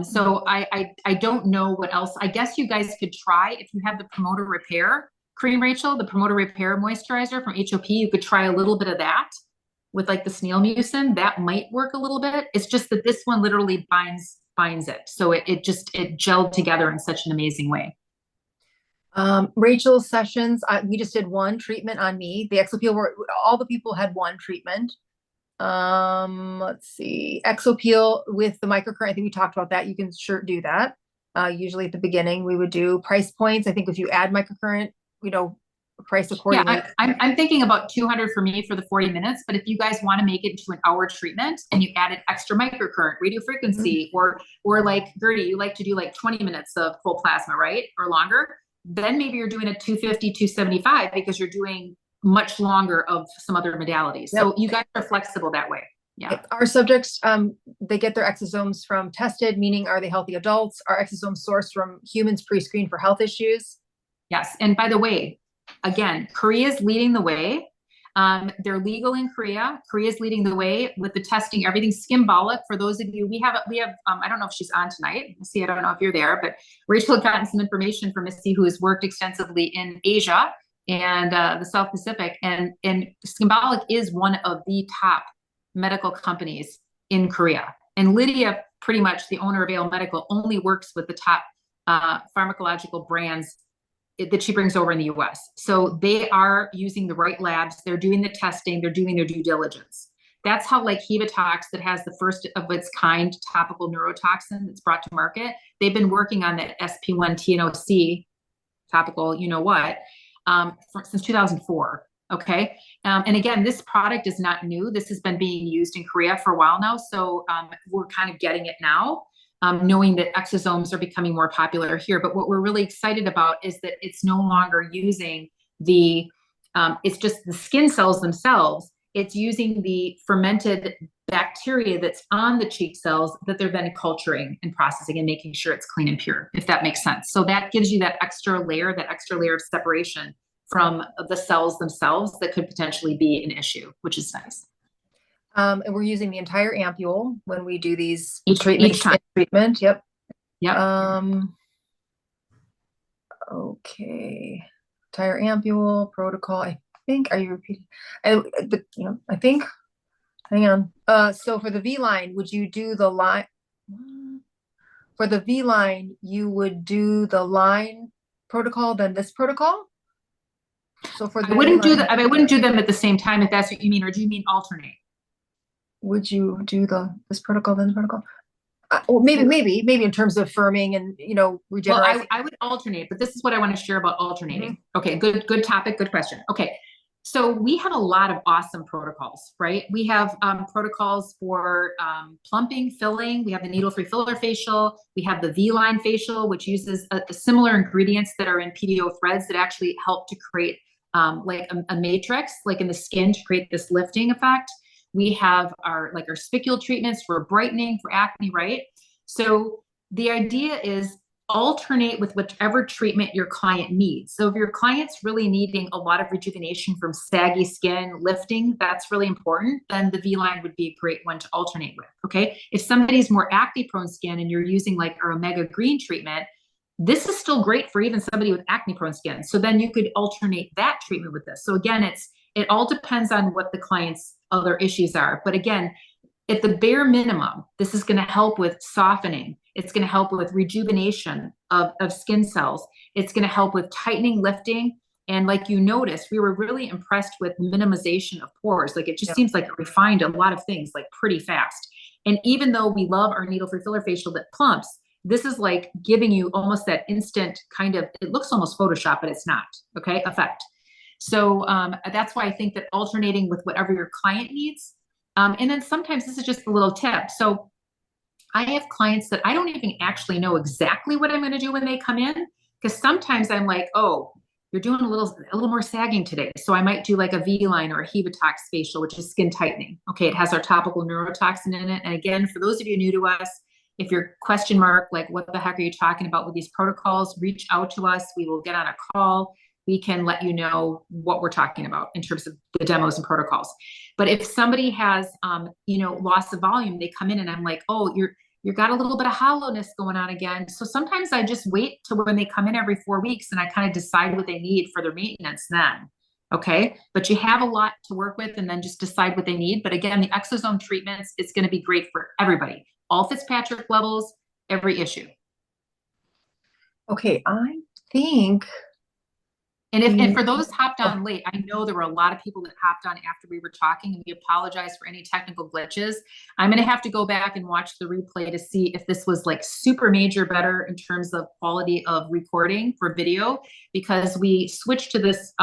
So I don't know what else. I guess you guys could try, if you have the Promoter Repair cream, Rachel, the Promoter Repair moisturizer from HOP, you could try a little bit of that with like the snail mucin. That might work a little bit. It's just that this one literally binds it. So it gelled together in such an amazing way. Rachel's sessions, we just did 1 treatment on me. The Exo Peel, all the people had 1 treatment. Let's see, Exo Peel with the microcurrent. I think we talked about that. You can sure do that. Usually at the beginning we would do price points. I think if you add microcurrent, price accordingly. Yeah, I'm thinking about 200 for me for the 40 minutes, but if you guys want to make it into an hour treatment and you added extra microcurrent, radio frequency, or like Gertie, you like to do like 20 minutes of cold plasma, right? Or longer, then maybe you're doing a 250, 275 because you're doing much longer of some other modalities. So you guys are flexible that way. Yeah. Our subjects, they get their exosomes from tested, meaning are they healthy adults? Are exosomes sourced from humans pre-screened for health issues? Yes. And by the way, again, Korea is leading the way. They're legal in Korea. Korea is leading the way with the testing. Everything's symbolic. For those of you, we have. I don't know if she's on tonight. Missy, I don't know if you're there, but Rachel had gotten some information from Missy, who has worked extensively in Asia and the South Pacific. And Symbolic is one of the top medical companies in Korea. And Lydia, pretty much the owner of Ale Medical, only works with the top pharmacological brands that she brings over in the US. So they are using the right labs. They're doing the testing. They're doing their due diligence. That's how, like Hevatox, that has the first of its kind topical neurotoxin that's brought to market. They've been working on that SP1 TNOC topical, since 2004. Okay. And again, this product is not new. This has been being used in Korea for a while now. So we're kind of getting it now. Knowing that exosomes are becoming more popular here. But what we're really excited about is that it's no longer using it's just the skin cells themselves. It's using the fermented bacteria that's on the cheek cells that they're then culturing and processing and making sure it's clean and pure, if that makes sense. So that gives you that extra layer of separation from the cells themselves that could potentially be an issue, which is nice. And we're using the entire ampule when we do these each time. Treatment. Yep. Okay. Entire ampule protocol. I think. Are you repeating? I think. Hang on. So for the V line, would you do the line? For the V line, you would do the line protocol, then this protocol. So for the I wouldn't do them at the same time, if that's what you mean, or do you mean alternate? Would you do this protocol, then the protocol? Well, maybe in terms of firming and regeneration. Well, I would alternate, but this is what I want to share about alternating. Okay, good topic, good question. Okay, so we have a lot of awesome protocols, right? We have protocols for plumping, filling. We have the needle-free filler facial. We have the V-line facial, which uses similar ingredients that are in PDO threads that actually help to create like a matrix, like in the skin, to create this lifting effect. We have our spicule treatments for brightening, for acne, right? So the idea is alternate with whichever treatment your client needs. So if your client's really needing a lot of rejuvenation from saggy skin, lifting, that's really important, then the V-line would be a great one to alternate with, okay? If somebody's more acne-prone skin and you're using like our Omega Green treatment, this is still great for even somebody with acne-prone skin. So then you could alternate that treatment with this. So again, it all depends on what the client's other issues are. But again, at the bare minimum, this is going to help with softening. It's going to help with rejuvenation of skin cells. It's going to help with tightening, lifting. And like you noticed, we were really impressed with minimization of pores. Like it just seems like it refined a lot of things like pretty fast. And even though we love our needle-free filler facial that plumps, this is like giving you almost that instant kind of, it looks almost Photoshop, but it's not, okay, effect. So that's why I think that alternating with whatever your client needs And then sometimes this is just a little tip. So I have clients that I don't even actually know exactly what I'm going to do when they come in, because sometimes I'm like, oh, you're doing a little more sagging today. So I might do like a V-line or a Hebotox facial, which is skin tightening. Okay, it has our topical neurotoxin in it. And again, for those of you new to us, if you're question mark, like what the heck are you talking about with these protocols, reach out to us. We will get on a call. We can let you know what we're talking about in terms of the demos and protocols. But if somebody has, loss of volume, they come in and I'm like, oh, you got a little bit of hollowness going on again. So sometimes I just wait till when they come in every 4 weeks and I kind of decide what they need for their maintenance then. Okay. But you have a lot to work with and then just decide what they need. But again, the exosome treatments, it's going to be great for everybody, all Fitzpatrick levels, every issue. Okay. I think. And for those hopped on late, I know there were a lot of people that hopped on after we were talking, and we apologize for any technical glitches. I'm going to have to go back and watch the replay to see if this was like super major better in terms of quality of recording for video, because we switched to this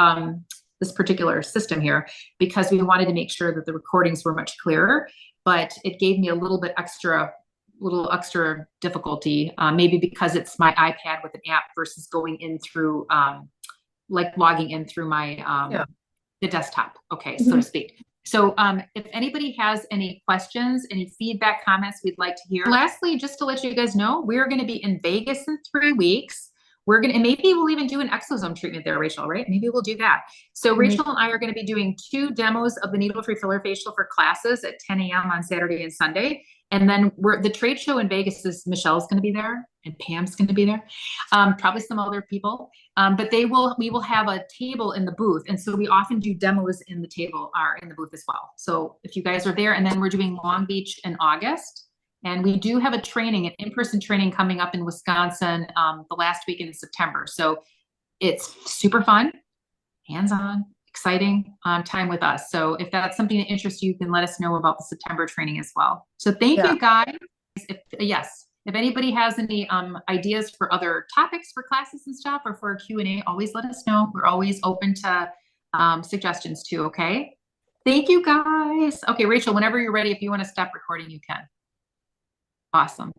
this particular system here because we wanted to make sure that the recordings were much clearer, but it gave me a little extra difficulty, maybe because it's my iPad with an app versus going in through like logging in through my the desktop, okay, so to speak. So if anybody has any questions, any feedback, comments we'd like to hear. Lastly, just to let you guys know, we're going to be in Vegas in 3 weeks. And maybe we'll even do an exosome treatment there, Rachel, right? Maybe we'll do that. So Rachel and I are going to be doing 2 demos of the needle-free filler facial for classes at 10 a.m. on Saturday and Sunday. And then the trade show in Vegas is Michelle's going to be there and Pam's going to be there. Probably some other people. But we will have a table in the booth. And so we often do demos in the booth as well. So if you guys are there, and then we're doing Long Beach in August. And we do have an in-person training coming up in Wisconsin the last week in September. So it's super fun, hands-on, exciting time with us. So if that's something that interests you, you can let us know about the September training as well. So thank you guys. If anybody has any ideas for other topics for classes and stuff, or for a Q&A, always let us know. We're always open to suggestions too, okay? Thank you guys. Okay, Rachel, whenever you're ready, if you want to stop recording, you can. Awesome.